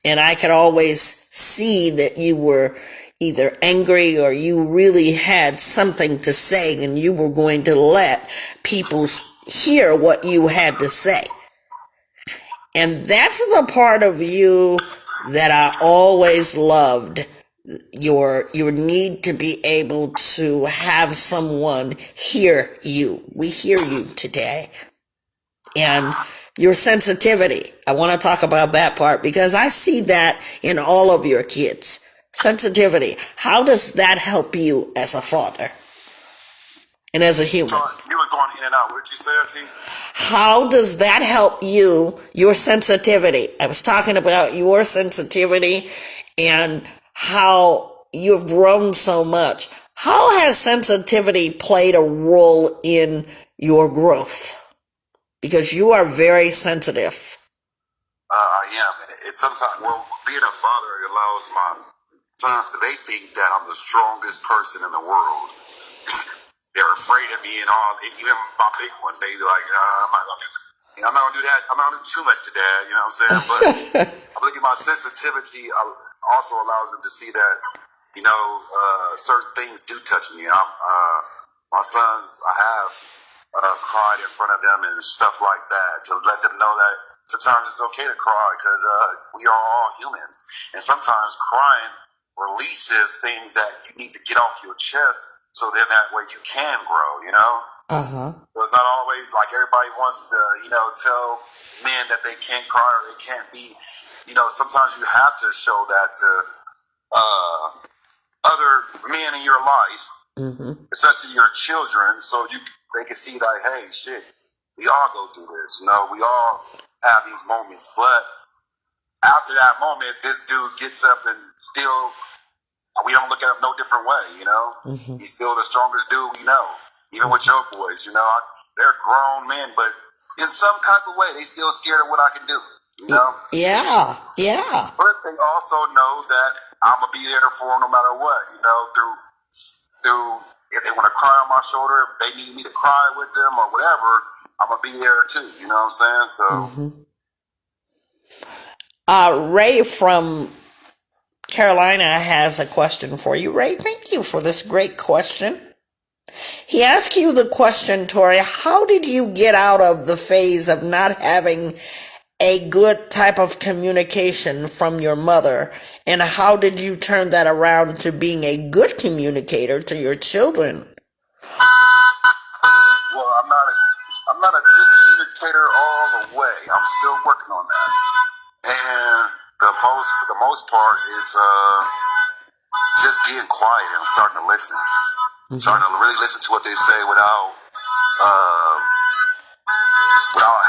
And I could always see that you were either angry or you really had something to say and you were going to let people hear what you had to say. And that's the part of you that I always loved. Your need to be able to have someone hear you. We hear you today. And your sensitivity. I want to talk about that part because I see that in all of your kids. Sensitivity. How does that help you as a father and as a human? So you were going in and out. What did you say, Auntie? How does that help you, your sensitivity? I was talking about your sensitivity and how you've grown so much. How has sensitivity played a role in your growth? Because you are very sensitive. I am, and it's sometimes, well, being a father, it allows my sons, because they think that I'm the strongest person in the world. They're afraid of me and all. Even my big one, they be like, I'm not gonna do that. I'm not gonna do too much to Dad. You know what I'm saying? But I believe my sensitivity also allows them to see that, certain things do touch me. My sons, I have cried in front of them and stuff like that to let them know that sometimes it's okay to cry because we are all humans, and sometimes crying releases things that you need to get off your chest. So then that way you can grow, Uh-huh. So it's not always like everybody wants to, tell men that they can't cry or they can't be, sometimes you have to show that to other men in your life, especially your children, so they can see like, hey, shit, we all go through this, we all have these moments. But after that moment, this dude gets up and still, we don't look at him no different way, He's still the strongest dude we know. Even with your boys, they're grown men, but in some type of way, they still scared of what I can do, Yeah. But they also know that I'm gonna be there for them no matter what, through if they want to cry on my shoulder, if they need me to cry with them or whatever, I'm gonna be there too. You know what I'm saying? So. Ray from Carolina has a question for you. Ray, thank you for this great question. He asked you the question, Tori, how did you get out of the phase of not having a good type of communication from your mother, and how did you turn that around to being a good communicator to your children? Well, I'm not a good communicator all the way. I'm still working on that. And for the most part, it's just being quiet and starting to listen. Trying to really listen to what they say without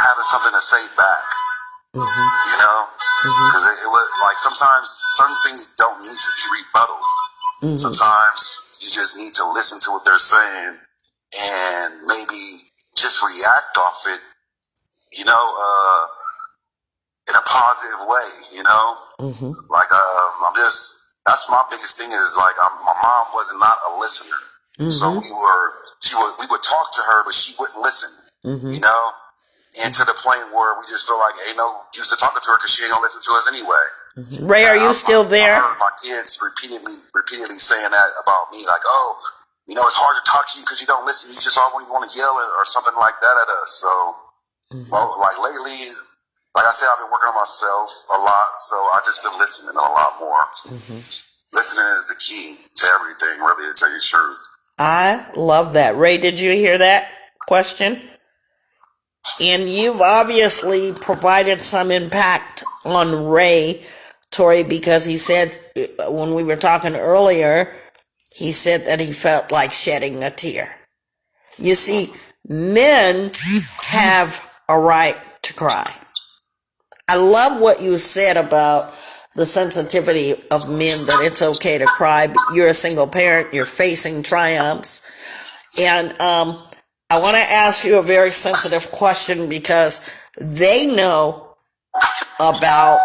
having something to say back. Because it was like sometimes certain things don't need to be rebutted. Sometimes you just need to listen to what they're saying and maybe just react off it, in a positive way, Like, that's my biggest thing is like, my mom was not a listener. So we would talk to her, but she wouldn't listen, and to the point where we just feel like ain't no use to talking to her because she ain't gonna listen to us anyway. Ray, are you still there? I heard my kids repeatedly saying that about me, like, oh, it's hard to talk to you because you don't listen. You just always want to yell or something like that at us. So, well, like lately, like I said, I've been working on myself a lot, so I just been listening a lot more. Listening is the key to everything, really, to tell you the truth. I love that. Ray, did you hear that question? And you've obviously provided some impact on Ray, Tori, because he said, when we were talking earlier, he said that he felt like shedding a tear. You see, men have a right to cry. I love what you said about the sensitivity of men, that it's okay to cry. But you're a single parent, you're facing triumphs. And I want to ask you a very sensitive question because they know about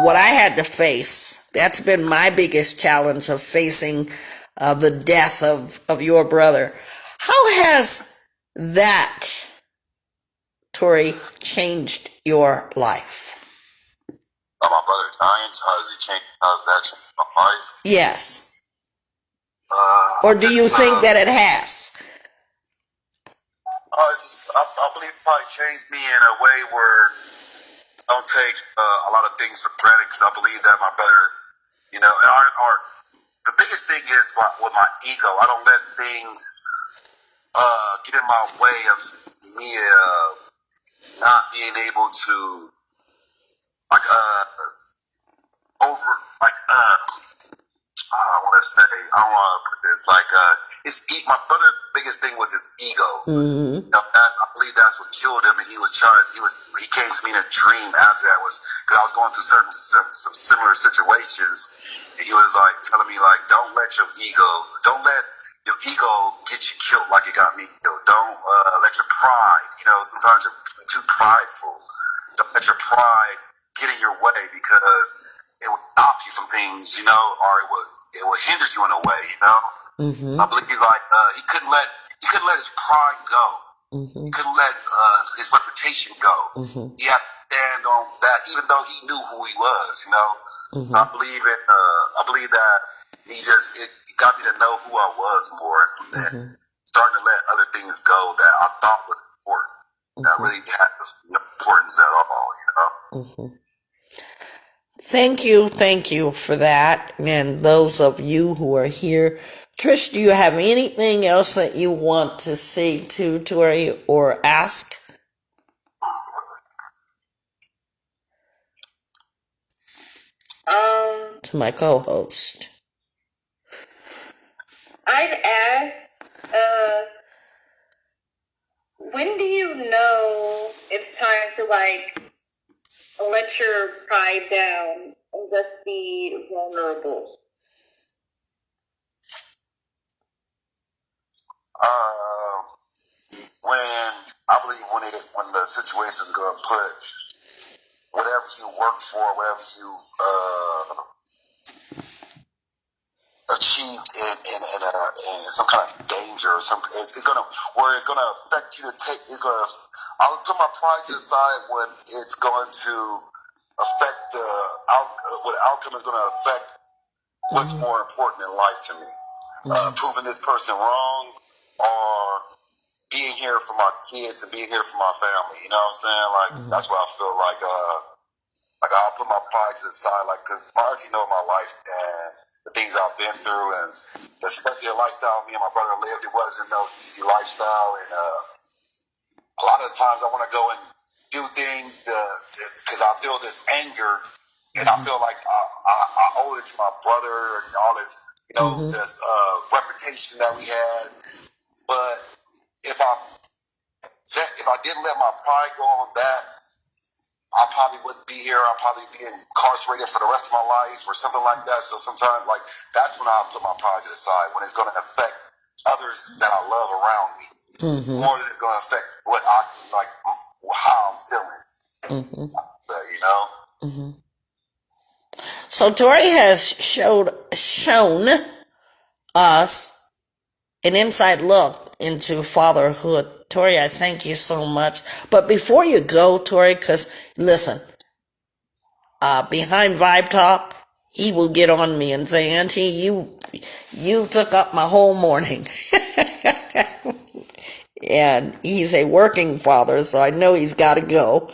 what I had to face. That's been my biggest challenge of facing the death of your brother. How has that, Tori, changed your life? Oh, my brother dying, how does it change? How does that change my life? Yes. Or do you think that it has? I believe it probably changed me in a way where I don't take a lot of things for granted because I believe that my brother, and the biggest thing is with my ego. I don't let things get in my way of me not being able to I want to say, I don't want to put this, my brother's biggest thing was his ego. Mm-hmm. You know, I believe that's what killed him, and he came to me in a dream after that, was because I was going through some similar situations, and he was like telling me, like, don't let your ego get you killed like it got me killed. Don't let your pride, sometimes you're too prideful. Don't let your pride get in your way, because it will stop you from things, or it will hinder you in a way, Mm-hmm. So I believe he couldn't let his pride go. Mm-hmm. He couldn't let his reputation go. Mm-hmm. He had to stand on that, even though he knew who he was. Mm-hmm. So I believe that it got me to know who I was more, and starting to let other things go that I thought was important. That really had no importance at all. Mm-hmm. Thank you for that. And those of you who are here, Trish, do you have anything else that you want to say to Tori or ask? To my co-host. I'd ask, when do you know it's time to let your pride down and just be vulnerable? When the situation is going to put whatever you work for, whatever you've achieved in some kind of danger, or it's going to affect you to take. I'll put my pride to the side when it's going to affect what outcome is going to affect what's more important in life to me. Proving this person wrong, or being here for my kids and being here for my family. You know what I'm saying? Like, that's what I feel like I'll put my pride to the side, because my auntie know my life and the things I've been through, and especially the lifestyle me and my brother lived. It wasn't no easy lifestyle, and a lot of the times I want to go and do things because I feel this anger, and I feel like I owe it to my brother and all this, this reputation that we had. But if I didn't let my pride go on that, I probably wouldn't be here. I'll probably be incarcerated for the rest of my life or something like that. So sometimes, that's when I'll put my pride to the side, when it's going to affect others that I love around me, more than it's going to affect what how I'm feeling. So Tori has shown us an inside look into fatherhood. Tori, I thank you so much. But before you go, Tori, because listen, behind Vibe Talk, he will get on me and say, Auntie, you took up my whole morning. And he's a working father, so I know he's got to go,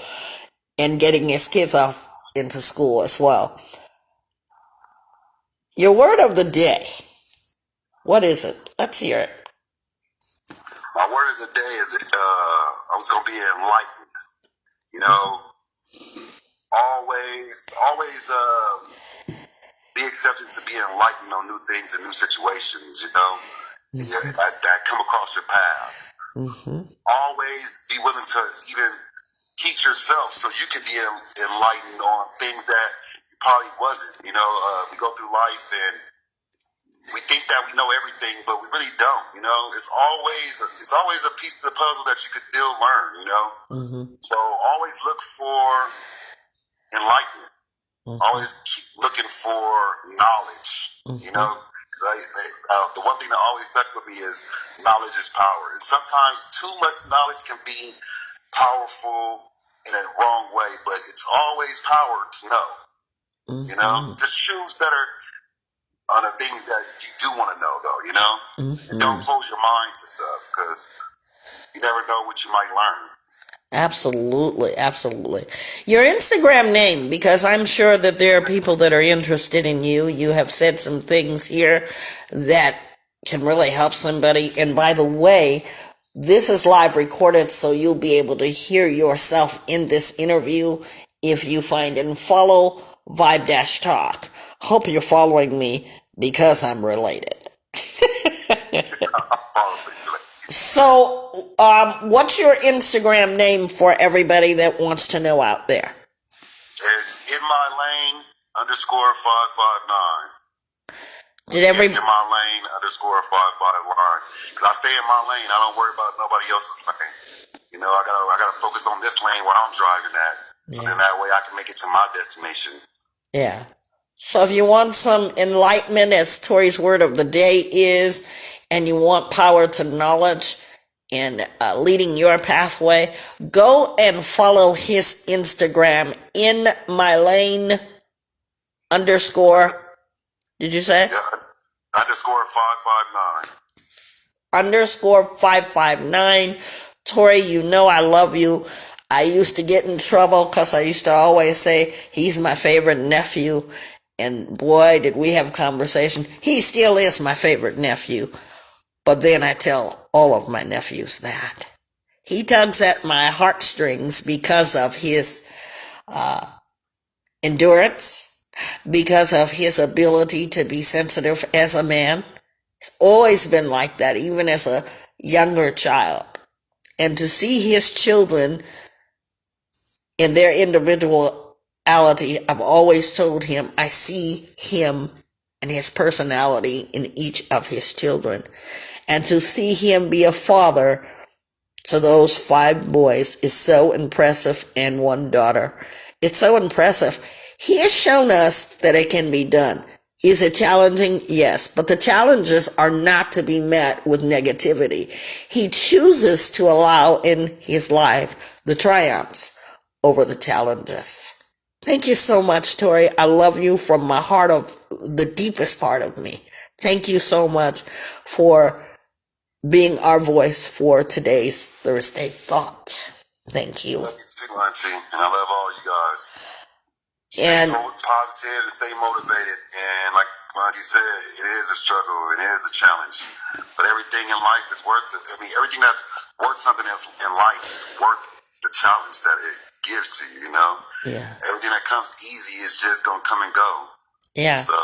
and getting his kids off into school as well. Your word of the day. What is it? Let's hear it. My word of the day is I was going to be enlightened. Always be accepted to be enlightened on new things and new situations, that come across your path. Always be willing to even teach yourself so you can be enlightened on things that you probably wasn't. We go through life and we think that we know everything, but we really don't. It's always a piece of the puzzle that you could still learn. So always look for enlightenment. Always keep looking for knowledge. The one thing that always stuck with me is knowledge is power. And sometimes too much knowledge can be powerful in a wrong way, but it's always power to know. Just choose better on the things that you do want to know, though. And don't close your mind to stuff, because you never know what you might learn. Absolutely. Your Instagram name, because I'm sure that there are people that are interested in you. You have said some things here that can really help somebody. And by the way, this is live recorded, so you'll be able to hear yourself in this interview if you find and follow Vibe-Talk. Hope you're following me because I'm related. So, what's your Instagram name for everybody that wants to know out there? It's in my lane _559. Did every In my lane _559. Because I stay in my lane. I don't worry about nobody else's lane. You know, I gotta focus on this lane where I'm driving at. So then that way I can make it to my destination. Yeah. So if you want some enlightenment, as Tori's word of the day is, and you want power to knowledge and leading your pathway, go and follow his Instagram, in my lane _ did you say? Yeah, _559. _559. Tori, you know I love you. I used to get in trouble because I used to always say he's my favorite nephew. And boy, did we have conversation. He still is my favorite nephew. But then I tell all of my nephews that. He tugs at my heartstrings because of his endurance, because of his ability to be sensitive as a man. It's always been like that, even as a younger child. And to see his children in their individuality, I've always told him I see him and his personality in each of his children. And to see him be a father to those 5 boys is so impressive, and 1 daughter. It's so impressive. He has shown us that it can be done. Is it challenging? Yes, but the challenges are not to be met with negativity. He chooses to allow in his life the triumphs over the challenges. Thank you so much, Tori. I love you from my heart, of the deepest part of me. Thank you so much for being our voice for today's Thursday Thought. Thank you. Love you too, Auntie, and I love all you guys. And Stay positive and stay motivated. And like Auntie said, it is a struggle. It is a challenge. But everything in life is worth it. I mean, everything that's worth something else in life is worth the challenge that it gives to you, you know? yeah. Everything that comes easy is just going to come and go. Yeah. So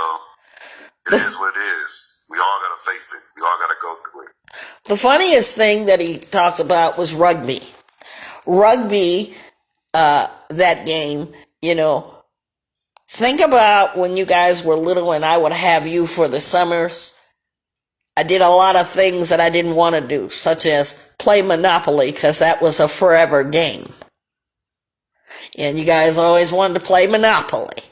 it is what it is. We all got to face it. We all got to go through it. The funniest thing that he talked about was rugby. Rugby, that game, you know, think about when you guys were little and I would have you for the summers. I did a lot of things that I didn't want to do, such as play Monopoly, because that was a forever game. And you guys always wanted to play Monopoly.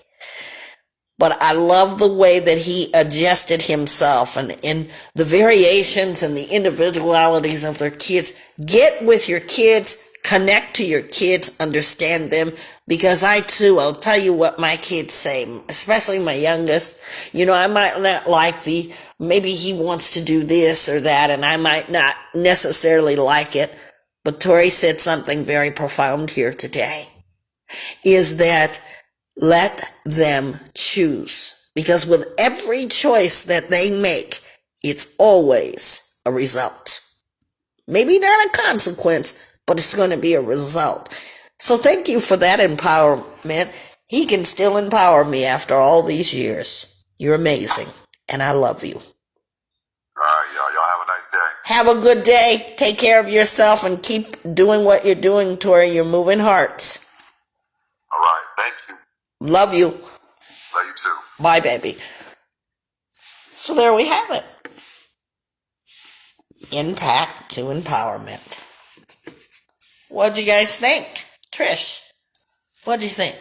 But I love the way that he adjusted himself and in the variations and the individualities of their kids. Get with your kids, connect to your kids, understand them, because I too, I'll tell you what my kids say, especially my youngest. You know, I might not like maybe he wants to do this or that, and I might not necessarily like it. But Tori said something very profound here today, is that let them choose. Because with every choice that they make, it's always a result. Maybe not a consequence, but it's going to be a result. So thank you for that empowerment. He can still empower me after all these years. You're amazing, and I love you. All right, y'all. Y'all have a nice day. Have a good day. Take care of yourself and keep doing what you're doing, Tori. You're moving hearts. All right. Thank you. Love you. Love you too. Bye, baby. So there we have it. Impact to empowerment. What'd you guys think? Trish, what'd you think?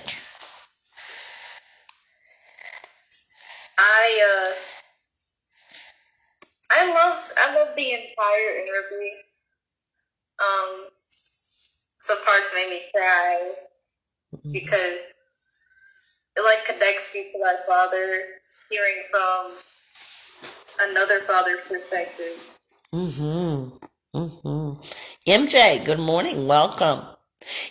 I loved the entire interview. Some parts made me cry because it like connects me to my father, hearing from another father's perspective. MJ, good morning. Welcome.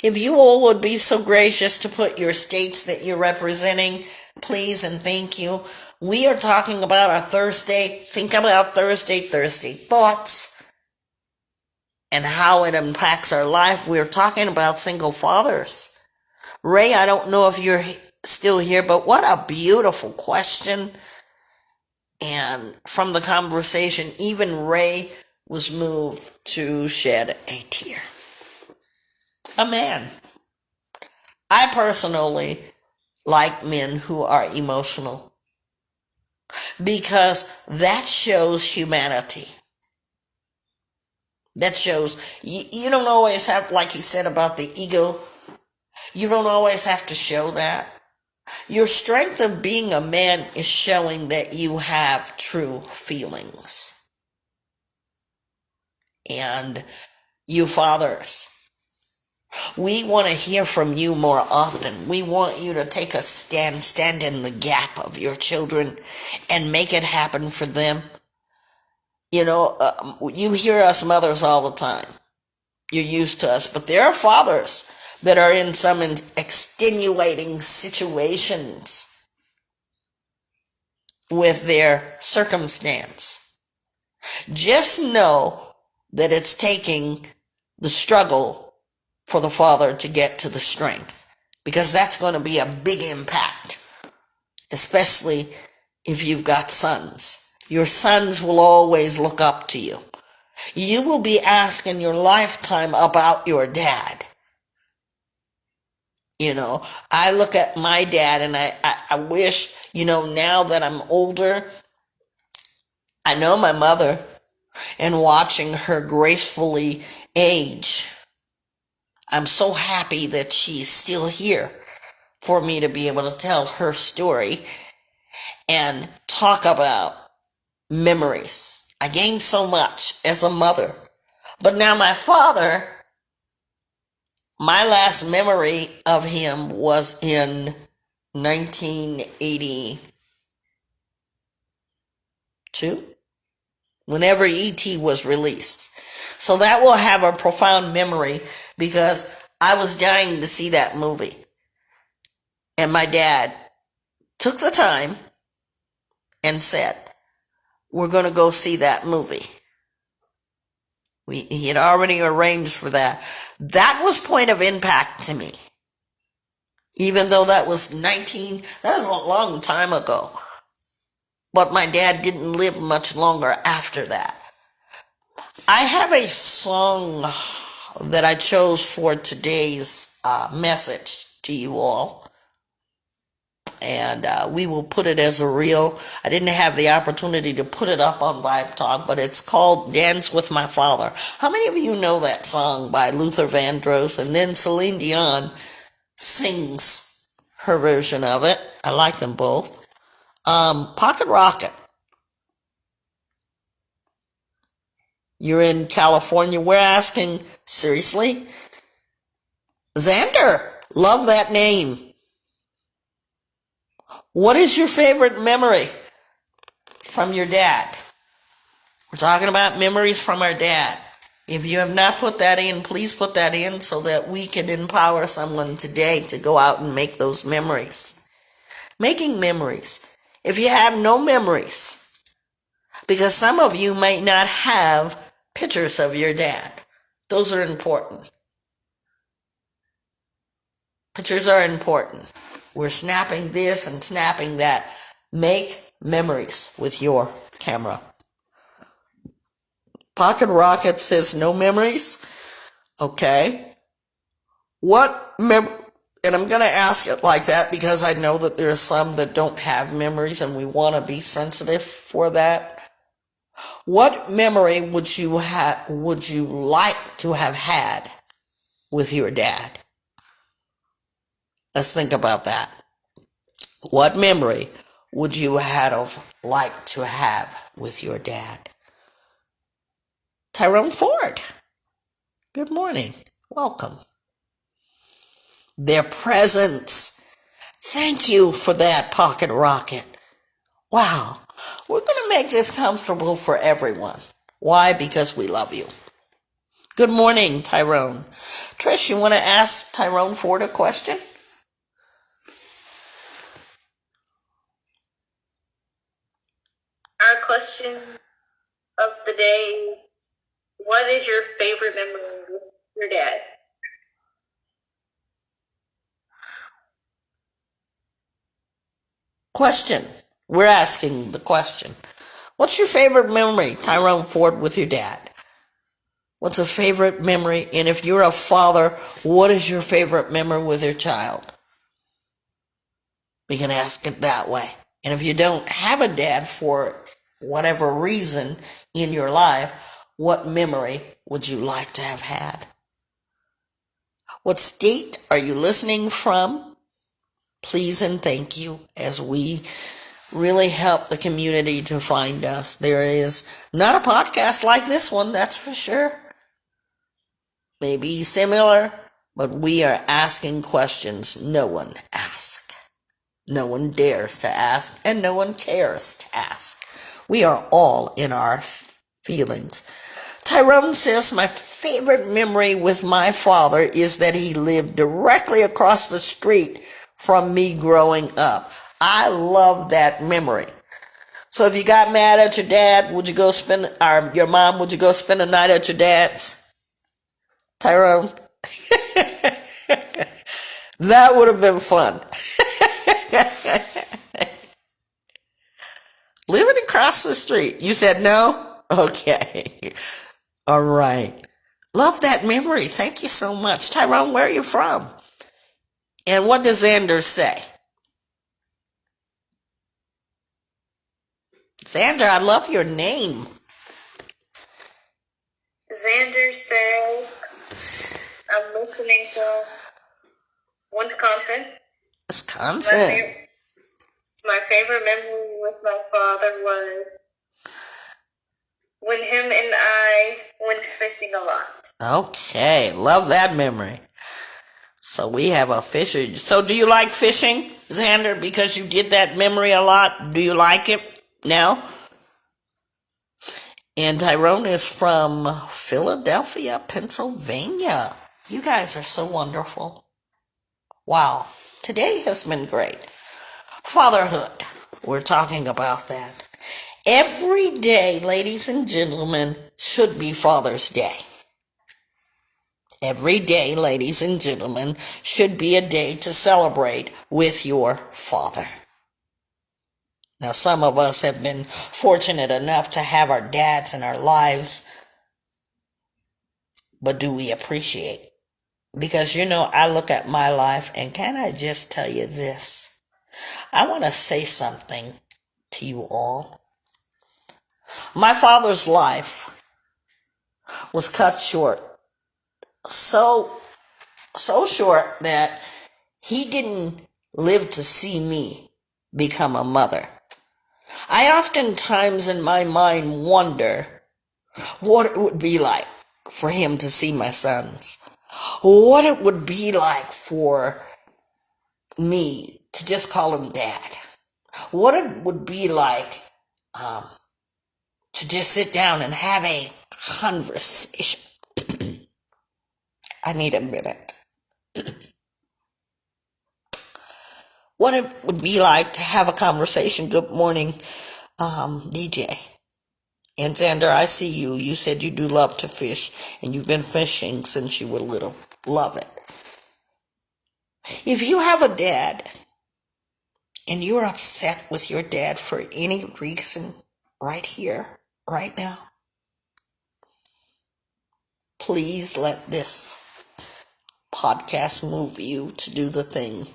If you all would be so gracious to put your states that you're representing, please and thank you. We are talking about our Thursday. Think about Thursday thoughts and how it impacts our life. We're talking about single fathers. Ray, I don't know if you're still here, but what a beautiful question. And from the conversation, even Ray was moved to shed a tear. A man. I personally like men who are emotional because that shows humanity. That shows you don't always have, like he said about the ego, you don't always have to show that. Your strength of being a man is showing that you have true feelings. And you fathers, we want to hear from you more often. We want you to take a stand in the gap of your children and make it happen for them. You know, you hear us mothers all the time. You're used to us, but there are fathers that are in some extenuating situations with their circumstance. Just know that it's taking the struggle for the father to get to the strength, because that's going to be a big impact, especially if you've got sons. Your sons will always look up to you. You will be asked in your lifetime about your dad. You know, I look at my dad and I wish, you know, now that I'm older, I know my mother, and watching her gracefully age, I'm so happy that she's still here for me to be able to tell her story and talk about memories. I gained so much as a mother. But now my father, my last memory of him was in 1982, whenever E.T. was released. So that will have a profound memory because I was dying to see that movie. And my dad took the time and said, we're going to go see that movie. He had already arranged for that. That was point of impact to me. Even though that was that was a long time ago. But my dad didn't live much longer after that. I have a song that I chose for today's message to you all. And we will put it as a reel. I didn't have the opportunity to put it up on Vibe Talk, but it's called Dance with My Father. How many of you know that song by Luther Vandross? And then Celine Dion sings her version of it. I like them both. Pocket Rocket. You're in California. We're asking, seriously? Xander, love that name. What is your favorite memory from your dad? We're talking about memories from our dad. If you have not put that in, please put that in so that we can empower someone today to go out and make those memories. Making memories. If you have no memories, because some of you might not have pictures of your dad. Those are important. Pictures are important. We're snapping this and snapping that. Make memories with your camera. Pocket Rocket says no memories. Okay. And I'm going to ask it like that because I know that there are some that don't have memories and we want to be sensitive for that. What memory would you like to have had with your dad? Let's think about that. What memory would you like to have with your dad? Tyrone Ford. Good morning. Welcome. Their presence. Thank you for that, Pocket Rocket. Wow. We're going to make this comfortable for everyone. Why? Because we love you. Good morning, Tyrone. Trish, you want to ask Tyrone Ford a question? Our question of the day, what is your favorite memory with your dad? Question. We're asking the question. What's your favorite memory, Tyrone Ford, with your dad? What's a favorite memory? And if you're a father, what is your favorite memory with your child? We can ask it that way. And if you don't have a dad for whatever reason in your life, what memory would you like to have had? What state are you listening from? Please and thank you, as we really help the community to find us. There is not a podcast like this one, that's for sure. Maybe similar, but we are asking questions no one asks. No one dares to ask, and no one cares to ask. We are all in our feelings. Tyrone says, my favorite memory with my father is that he lived directly across the street from me growing up. I love that memory. So if you got mad at your dad, would you go spend, or your mom, would you go spend a night at your dad's? Tyrone? That would have been fun. Living across the street. You said no? Okay. All right. Love that memory. Thank you so much. Tyrone, where are you from? And what does Xander say? Xander, I love your name. Xander says, I'm listening to Wisconsin. Wisconsin. My favorite memory with my father was when him and I went fishing a lot. Okay, love that memory. So we have a fisher. So do you like fishing, Xander? Because you did that memory a lot. Do you like it now? And Tyrone is from Philadelphia, Pennsylvania. You guys are so wonderful. Wow. Today has been great. Fatherhood. We're talking about that. Every day, ladies and gentlemen, should be Father's Day. Every day, ladies and gentlemen, should be a day to celebrate with your father. Now, some of us have been fortunate enough to have our dads in our lives, but do we appreciate? Because, I look at my life, and can I just tell you this? I want to say something to you all. My father's life was cut short. So short that he didn't live to see me become a mother. I oftentimes in my mind wonder what it would be like for him to see my sons. What it would be like for me to just call him dad. What it would be like to just sit down and have a conversation. I need a minute. What it would be like to have a conversation. Good morning, DJ. And Xander, I see you. You said you do love to fish, and you've been fishing since you were little. Love it. If you have a dad, and you're upset with your dad for any reason right here, right now, please let this podcast move you to do the thing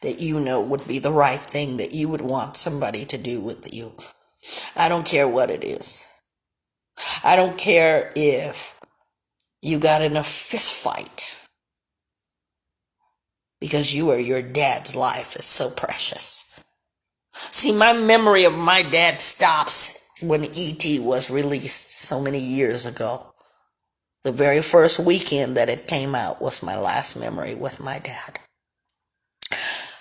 that you know would be the right thing that you would want somebody to do with you. I don't care what it is. I don't care if you got in a fist fight, because your dad's life is so precious. See, my memory of my dad stops when E.T. was released so many years ago. The very first weekend that it came out was my last memory with my dad.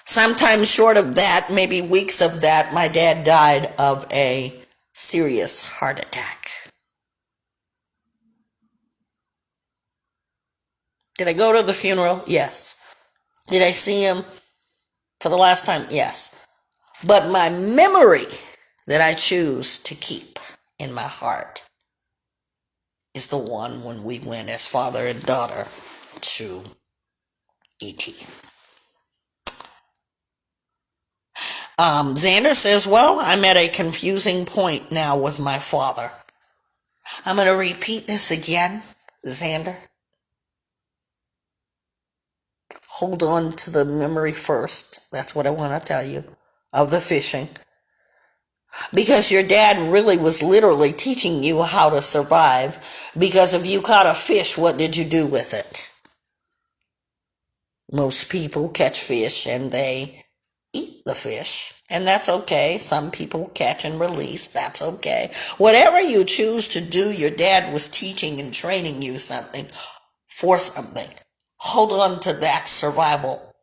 Sometime short of that, maybe weeks of that, my dad died of a serious heart attack. Did I go to the funeral? Yes. Did I see him for the last time? Yes. But my memory that I choose to keep in my heart is the one when we went as father and daughter to E.T. Xander says, well, I'm at a confusing point now with my father. I'm going to repeat this again, Xander. Hold on to the memory first. That's what I want to tell you of the fishing. Because your dad really was literally teaching you how to survive. Because if you caught a fish, what did you do with it? Most people catch fish and they eat the fish. And that's okay. Some people catch and release. That's okay. Whatever you choose to do, your dad was teaching and training you something for something. Hold on to that survival.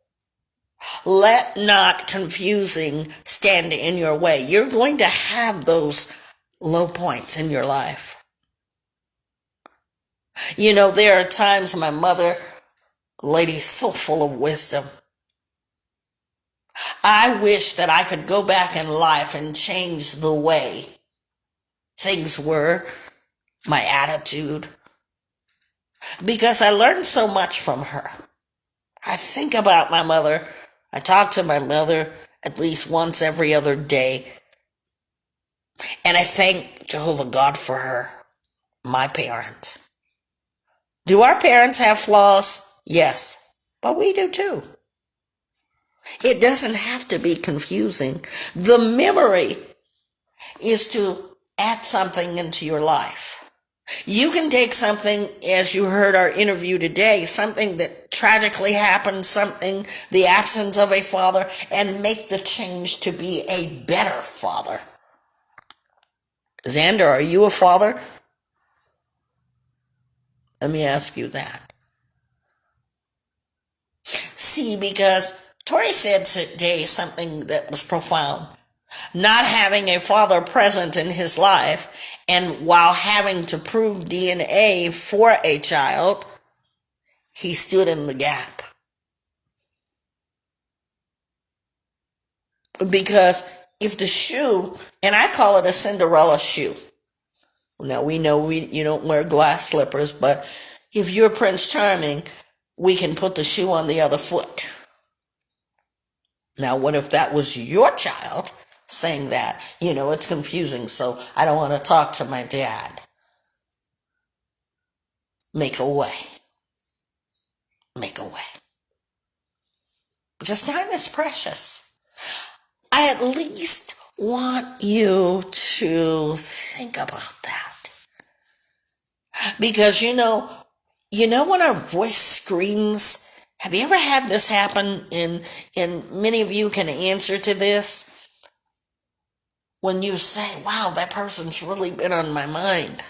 Let not confusing stand in your way. You're going to have those low points in your life. You know, there are times my mother, lady so full of wisdom, I wish that I could go back in life and change the way things were, my attitude, because I learned so much from her. I think about my mother. I talk to my mother at least once every other day, and I thank Jehovah God for her, my parent. Do our parents have flaws? Yes, but we do too. It doesn't have to be confusing. The memory is to add something into your life. You can take something, as you heard our interview today, something that tragically happened, something, the absence of a father, and make the change to be a better father. Xander, are you a father? Let me ask you that. See, because Tori said today something that was profound. Not having a father present in his life, and while having to prove DNA for a child, he stood in the gap. Because if the shoe, and I call it a Cinderella shoe. Now we know you don't wear glass slippers, but if you're Prince Charming, we can put the shoe on the other foot. Now what if that was your child saying that? You know, it's confusing, so I don't want to talk to my dad. Make a way. Make a way. Because time is precious. I at least want you to think about that. Because you know when our voice screams, have you ever had this happen? And many of you can answer to this. When you say, wow, that person's really been on my mind.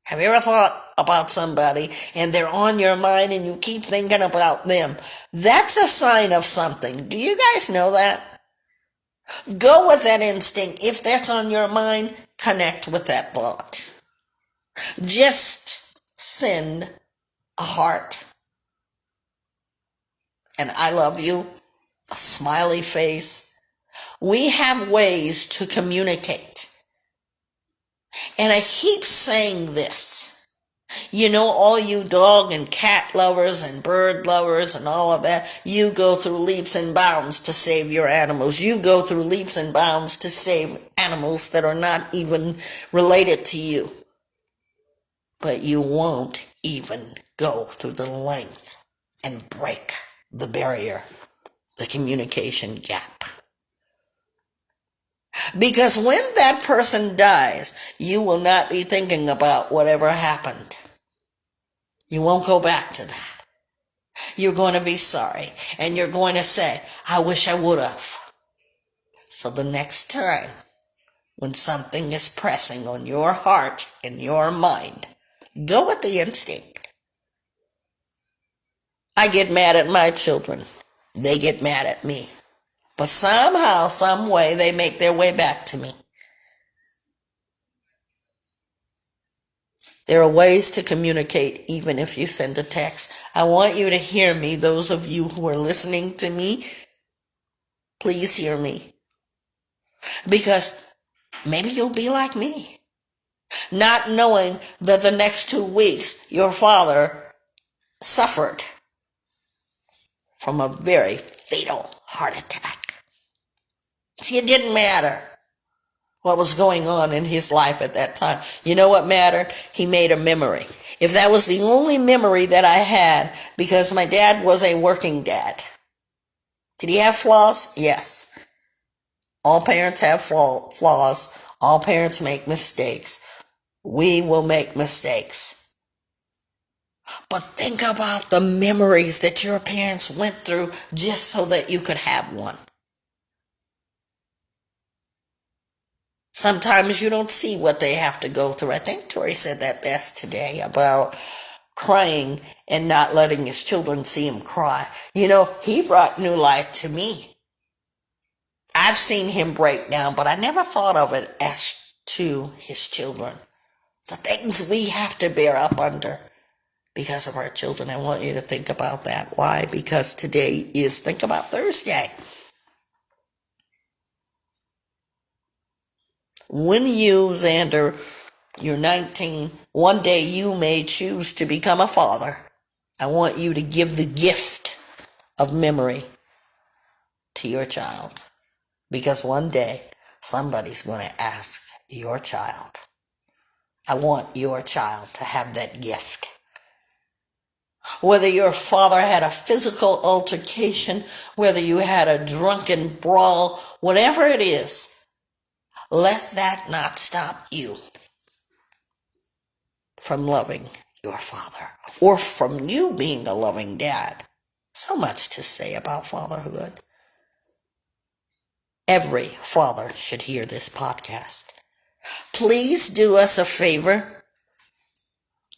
Have you ever thought about somebody and they're on your mind and you keep thinking about them? That's a sign of something. Do you guys know that? Go with that instinct. If that's on your mind, connect with that thought. Just send a heart, and I love you, a smiley face. We have ways to communicate. And I keep saying this. You know, all you dog and cat lovers and bird lovers and all of that, you go through leaps and bounds to save your animals. You go through leaps and bounds to save animals that are not even related to you. But you won't even go through the length and break the barrier, the communication gap. Because when that person dies, you will not be thinking about whatever happened. You won't go back to that. You're going to be sorry, and you're going to say, I wish I would have. So the next time, when something is pressing on your heart and your mind, go with the instinct. I get mad at my children. They get mad at me. But somehow, some way, they make their way back to me. There are ways to communicate even if you send a text. I want you to hear me. Those of you who are listening to me, please hear me. Because maybe you'll be like me. Not knowing that the next 2 weeks your father suffered from a very fatal heart attack. See, it didn't matter what was going on in his life at that time. You know what mattered? He made a memory. If that was the only memory that I had, because my dad was a working dad. Did he have flaws? Yes. All parents have flaws. All parents make mistakes. We will make mistakes. But think about the memories that your parents went through just so that you could have one. Sometimes you don't see what they have to go through. I think Tori said that best today about crying and not letting his children see him cry. You know, he brought new life to me. I've seen him break down, but I never thought of it as to his children. The things we have to bear up under because of our children. I want you to think about that. Why? Because today is Think About Thursday. When you, Xander, you're 19, one day you may choose to become a father. I want you to give the gift of memory to your child. Because one day somebody's going to ask your child. I want your child to have that gift. Whether your father had a physical altercation, whether you had a drunken brawl, whatever it is, let that not stop you from loving your father or from you being a loving dad. So much to say about fatherhood. Every father should hear this podcast. Please do us a favor.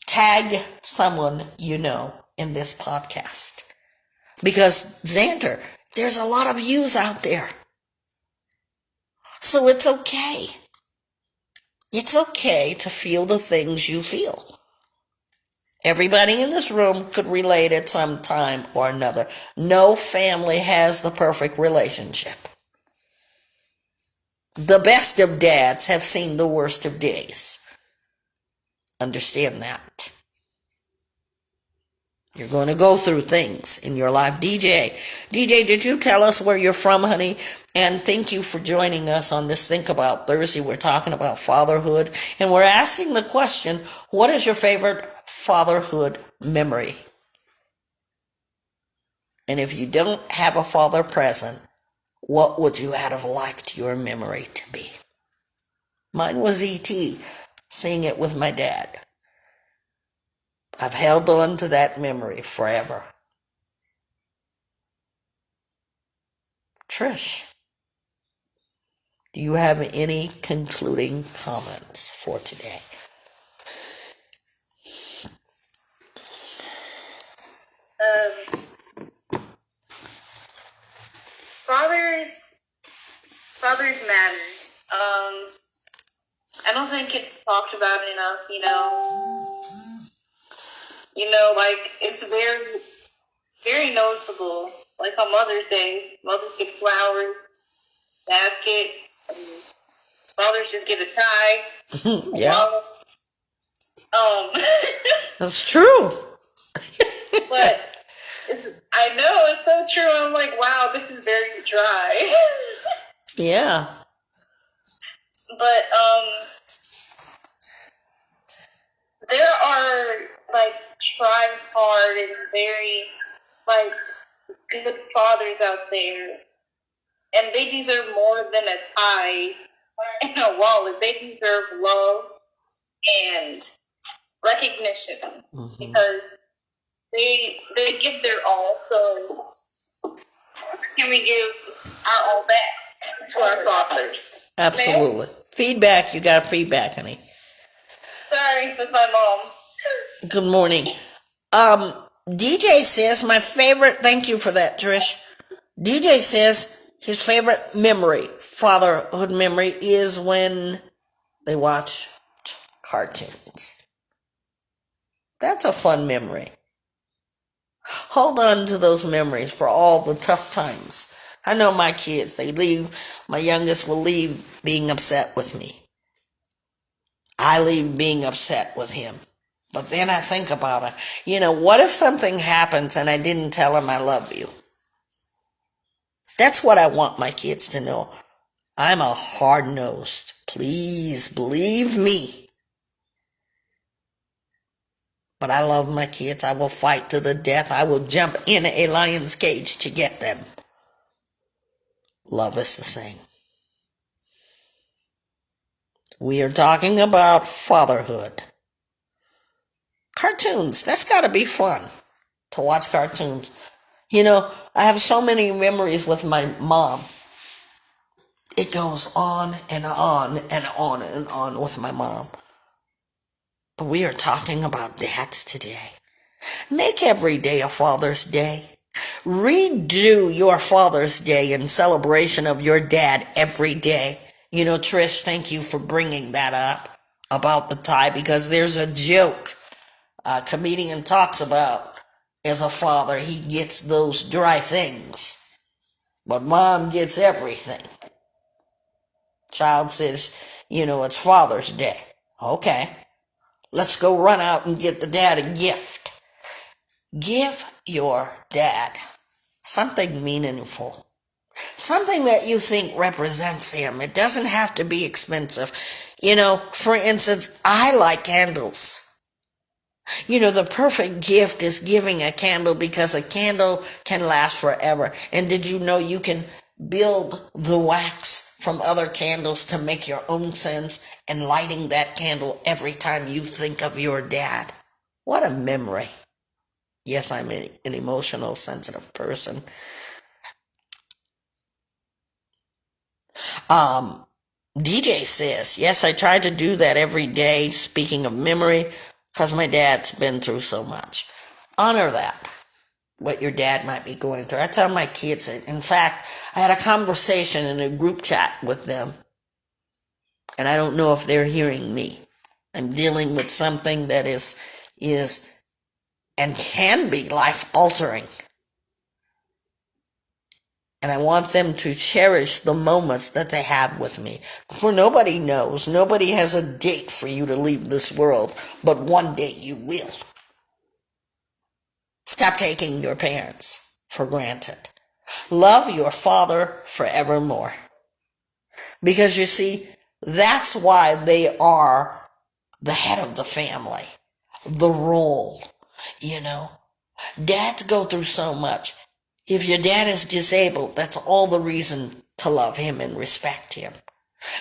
Tag someone you know in this podcast. Because, Xander, there's a lot of yous out there. So it's okay. It's okay to feel the things you feel. Everybody in this room could relate at some time or another. No family has the perfect relationship. The best of dads have seen the worst of days. Understand that. You're going to go through things in your life. DJ, did you tell us where you're from, honey? And thank you for joining us on this Think About Thursday. We're talking about fatherhood, and we're asking the question, what is your favorite fatherhood memory? And if you don't have a father present, what would you have liked your memory to be? Mine was E.T., seeing it with my dad. I've held on to that memory forever. Trish, do you have any concluding comments for today? Fathers matter. I don't think it's talked about enough, like, it's very, very noticeable. Like on Mother's Day, mothers get flowers, basket, fathers just get a tie. Yeah. Wallet. That's true. But I know, it's so true. I'm like, wow, this is very dry. Yeah. But, there are, like, tried hard and very, like, good fathers out there. And they deserve more than a tie and a wallet. They deserve love and recognition. Mm-hmm. Because they give their all. So can we give our all back to our fathers? Absolutely. Man? Feedback. You got feedback, honey. Sorry, with my mom. Good morning. DJ says my favorite, thank you for that, Trish. DJ says his favorite memory, fatherhood memory, is when they watch cartoons. That's a fun memory. Hold on to those memories for all the tough times. I know my kids, my youngest will leave being upset with me. I leave being upset with him. But then I think about it. What if something happens and I didn't tell him I love you? That's what I want my kids to know. I'm a hard-nosed. Please believe me. But I love my kids. I will fight to the death. I will jump in a lion's cage to get them. Love is the same. We are talking about fatherhood. Cartoons. That's got to be fun to watch cartoons. You know, I have so many memories with my mom. It goes on and on and on and on with my mom. But we are talking about dads today. Make every day a Father's Day. Redo your Father's Day in celebration of your dad every day. You know, Trish, thank you for bringing that up about the tie, because there's a joke a comedian talks about. As a father, he gets those dry things, but mom gets everything. Child says, you know, it's Father's Day. Okay, let's go run out and get the dad a gift. Give your dad something meaningful. Something that you think represents him. It doesn't have to be expensive. You know, for instance, I like candles. You know, the perfect gift is giving a candle, because a candle can last forever. And did you know you can build the wax from other candles to make your own scents, and lighting that candle every time you think of your dad? What a memory. Yes, I'm an emotional, sensitive person. DJ says, yes, I try to do that every day, speaking of memory, because my dad's been through so much. Honor that, what your dad might be going through. I tell my kids, in fact, I had a conversation in a group chat with them, and I don't know if they're hearing me. I'm dealing with something that is and can be life-altering. And I want them to cherish the moments that they have with me. For nobody knows, nobody has a date for you to leave this world, but one day you will. Stop taking your parents for granted. Love your father forevermore. Because you see, that's why they are the head of the family. The role, you know. Dads go through so much. If your dad is disabled, that's all the reason to love him and respect him.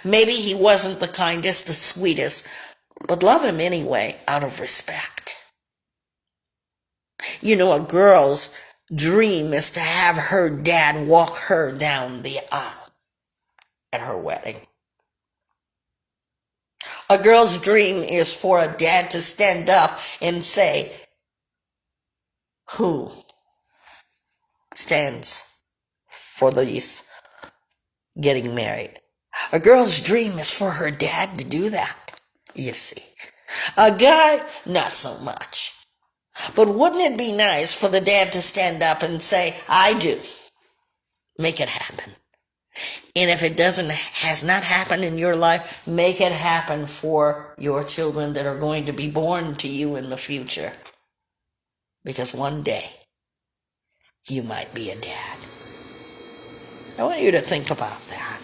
Maybe he wasn't the kindest, the sweetest, but love him anyway, out of respect. You know, a girl's dream is to have her dad walk her down the aisle at her wedding. A girl's dream is for a dad to stand up and say, who stands for these getting married? A girl's dream is for her dad to do that, you see. A guy, not so much. But wouldn't it be nice for the dad to stand up and say, I do. Make it happen. And if it has not happened in your life, make it happen for your children that are going to be born to you in the future. Because one day, you might be a dad. I want you to think about that.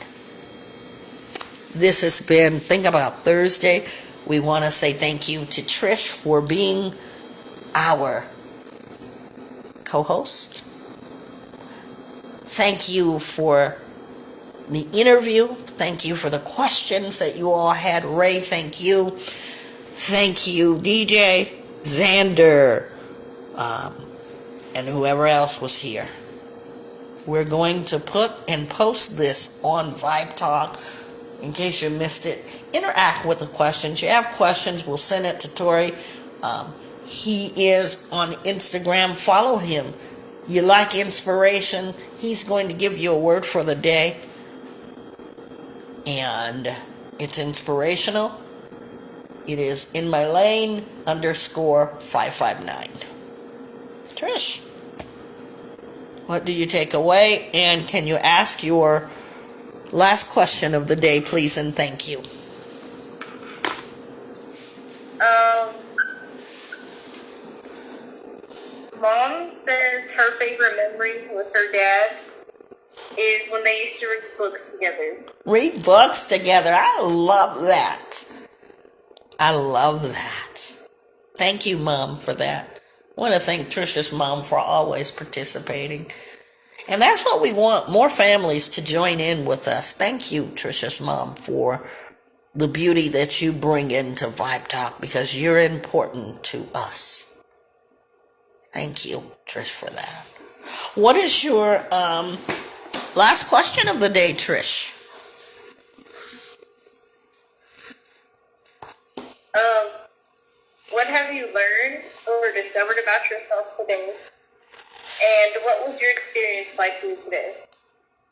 This has been Think About Thursday. We want to say thank you to Trish for being our co-host. Thank you for the interview. Thank you for the questions that you all had. Ray, thank you. Thank you, DJ, Xander, and whoever else was here. We're going to put and post this on Vibe Talk in case you missed it. Interact with the questions. You have questions, we'll send it to Tori. He is on Instagram. Follow him. You like inspiration, he's going to give you a word for the day. And it's inspirational. It is in my lane _559. Trish, what do you take away? And can you ask your last question of the day, please, and thank you. Mom says her favorite memory with her dad is when they used to read books together. Read books together. I love that. I love that. Thank you, Mom, for that. I want to thank Trisha's mom for always participating. And that's what we want, more families to join in with us. Thank you, Trisha's mom, for the beauty that you bring into Vibe Talk, because you're important to us. Thank you, Trish, for that. What is your last question of the day, Trish? What have you learned or discovered about yourself today? And what was your experience like today?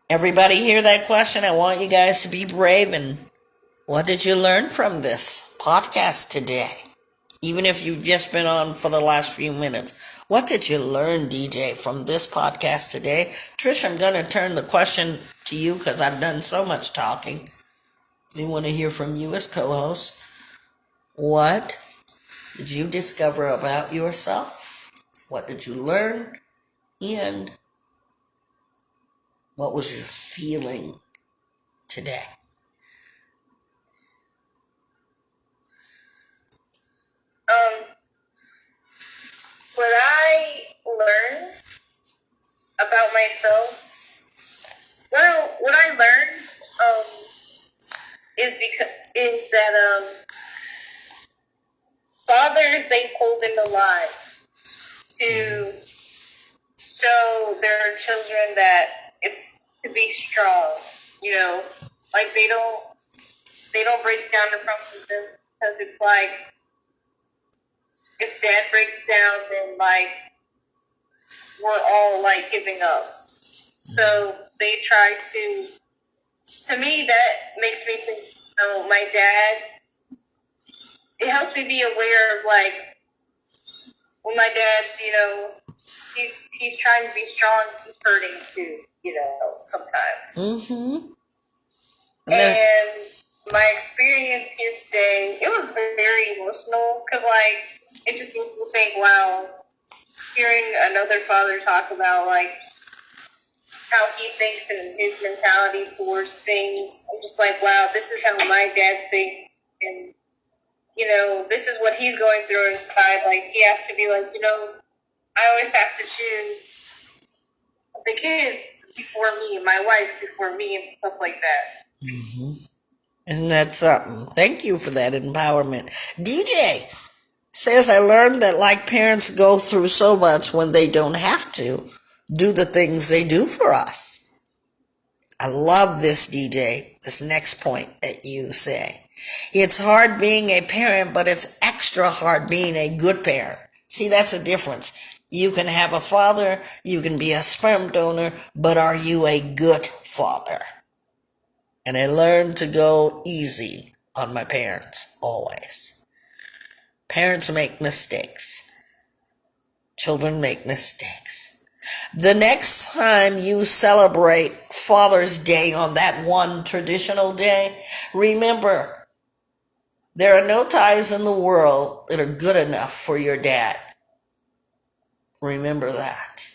Everybody hear that question? I want you guys to be brave. And what did you learn from this podcast today? Even if you've just been on for the last few minutes. What did you learn, DJ, from this podcast today? Trish, I'm going to turn the question to you because I've done so much talking. We want to hear from you as co-host. What did you discover about yourself? What did you learn? And what was your feeling today? What I learned about myself, what I learned is that fathers, they pull them alive to show their children that it's to be strong, like they don't break down in front of them, because it's like, if dad breaks down, then like we're all like giving up. So they try to me that makes me think, my dad, it helps me be aware of like, when my dad's, he's trying to be strong, he's hurting too, sometimes. Mm-hmm. And my experience here today, it was very emotional, because like, it just makes me think, wow, hearing another father talk about like how he thinks and his mentality towards things, I'm just like, wow, this is how my dad thinks, and this is what he's going through inside. Like, he has to be like, I always have to choose the kids before me, my wife before me, and stuff like that. Mm-hmm. And that's something. Thank you for that empowerment. DJ says, I learned that like parents go through so much when they don't have to do the things they do for us. I love this, DJ, this next point that you say. It's hard being a parent, but it's extra hard being a good parent. See, that's the difference. You can have a father, you can be a sperm donor, but are you a good father? And I learned to go easy on my parents, always. Parents make mistakes. Children make mistakes. The next time you celebrate Father's Day on that one traditional day, remember, there are no ties in the world that are good enough for your dad. Remember that.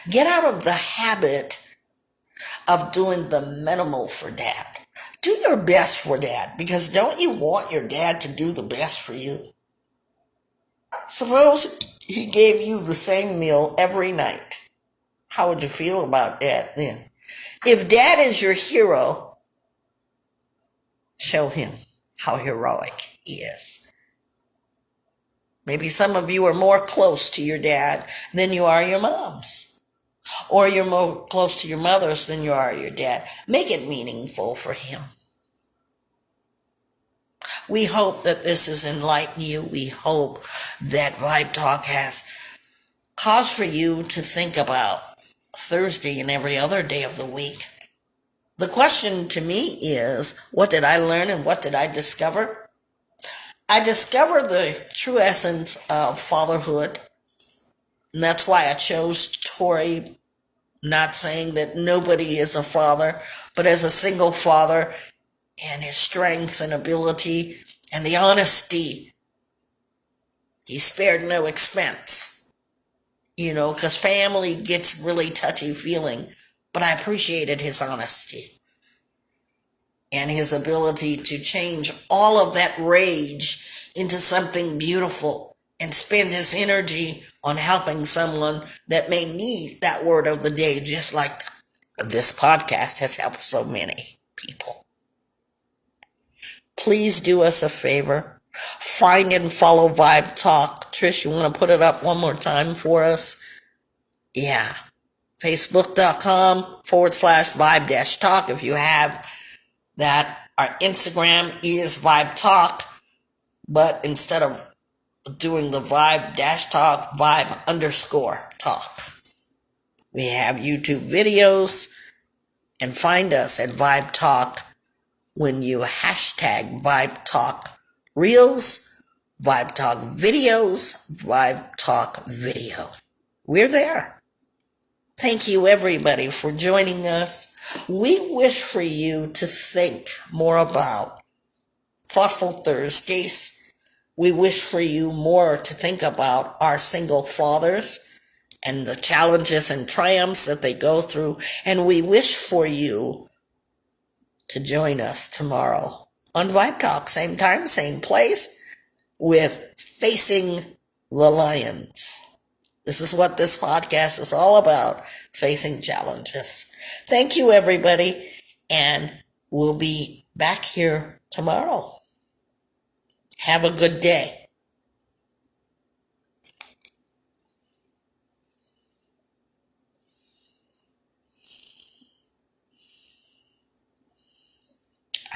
Get out of the habit of doing the minimal for dad. Do your best for dad, because don't you want your dad to do the best for you? Suppose he gave you the same meal every night. How would you feel about that then? If dad is your hero, show him how heroic he is. Maybe some of you are more close to your dad than you are your moms. Or you're more close to your mothers than you are your dad. Make it meaningful for him. We hope that this has enlightened you. We hope that Vibe Talk has cause for you to think about Thursday and every other day of the week. The question to me is, what did I learn and what did I discover? I discovered the true essence of fatherhood. And that's why I chose Tori, not saying that nobody is a father, but as a single father and his strengths and ability and the honesty, he spared no expense. Because family gets really touchy-feeling but I appreciated his honesty and his ability to change all of that rage into something beautiful and spend his energy on helping someone that may need that word of the day, just like this podcast has helped so many people. Please do us a favor. Find and follow Vibe Talk. Trish, you want to put it up one more time for us? Yeah. Facebook.com/Vibe-Talk if you have that. Our Instagram is Vibe Talk, but instead of doing the Vibe-Talk, Vibe_Talk. We have YouTube videos, and find us at Vibe Talk when you hashtag Vibe Talk Reels, Vibe Talk Videos, Vibe Talk Video. We're there. Thank you, everybody, for joining us. We wish for you to think more about Thoughtful Thursdays. We wish for you more to think about our single fathers and the challenges and triumphs that they go through. And we wish for you to join us tomorrow on Vibe Talk, same time, same place, with Facing the Lions. This is what this podcast is all about, facing challenges. Thank you, everybody, and we'll be back here tomorrow. Have a good day.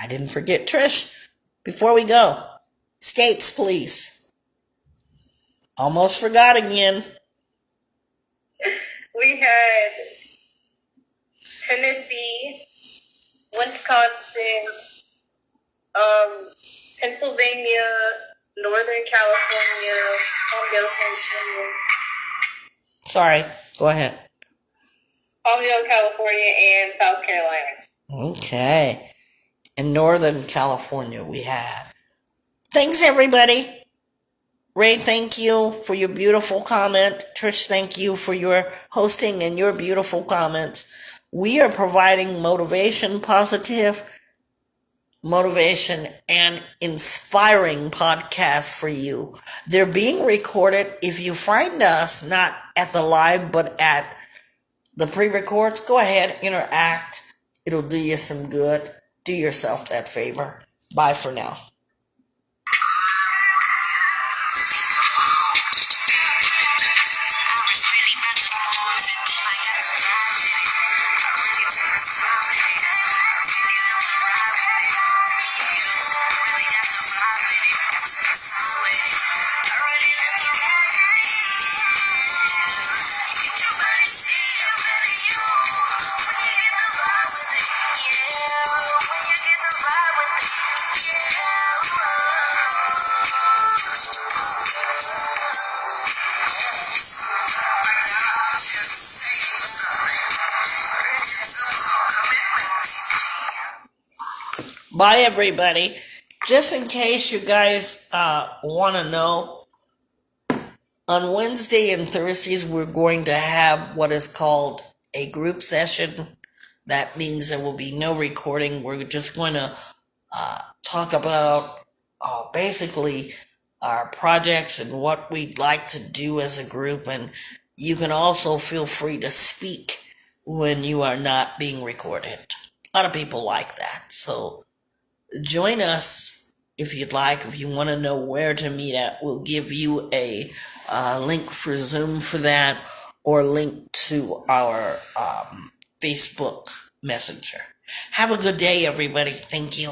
I didn't forget, Trish, before we go, states, please. Almost forgot again. We had Tennessee, Wisconsin, Pennsylvania, Northern California, Sorry, go ahead. Palmdale, California, and South Carolina. Okay. In Northern California, we have. Thanks, everybody. Ray, thank you for your beautiful comment. Trish, thank you for your hosting and your beautiful comments. We are providing positive motivation, and inspiring podcasts for you. They're being recorded. If you find us not at the live, but at the pre-records, go ahead, interact. It'll do you some good. Do yourself that favor. Bye for now. Bye, everybody. Just in case you guys want to know, on Wednesday and Thursdays, we're going to have what is called a group session. That means there will be no recording. We're just going to talk about basically our projects and what we'd like to do as a group. And you can also feel free to speak when you are not being recorded. A lot of people like that. So join us if you'd like. If you want to know where to meet at, we'll give you a link for Zoom for that, or link to our Facebook Messenger. Have a good day, everybody. Thank you.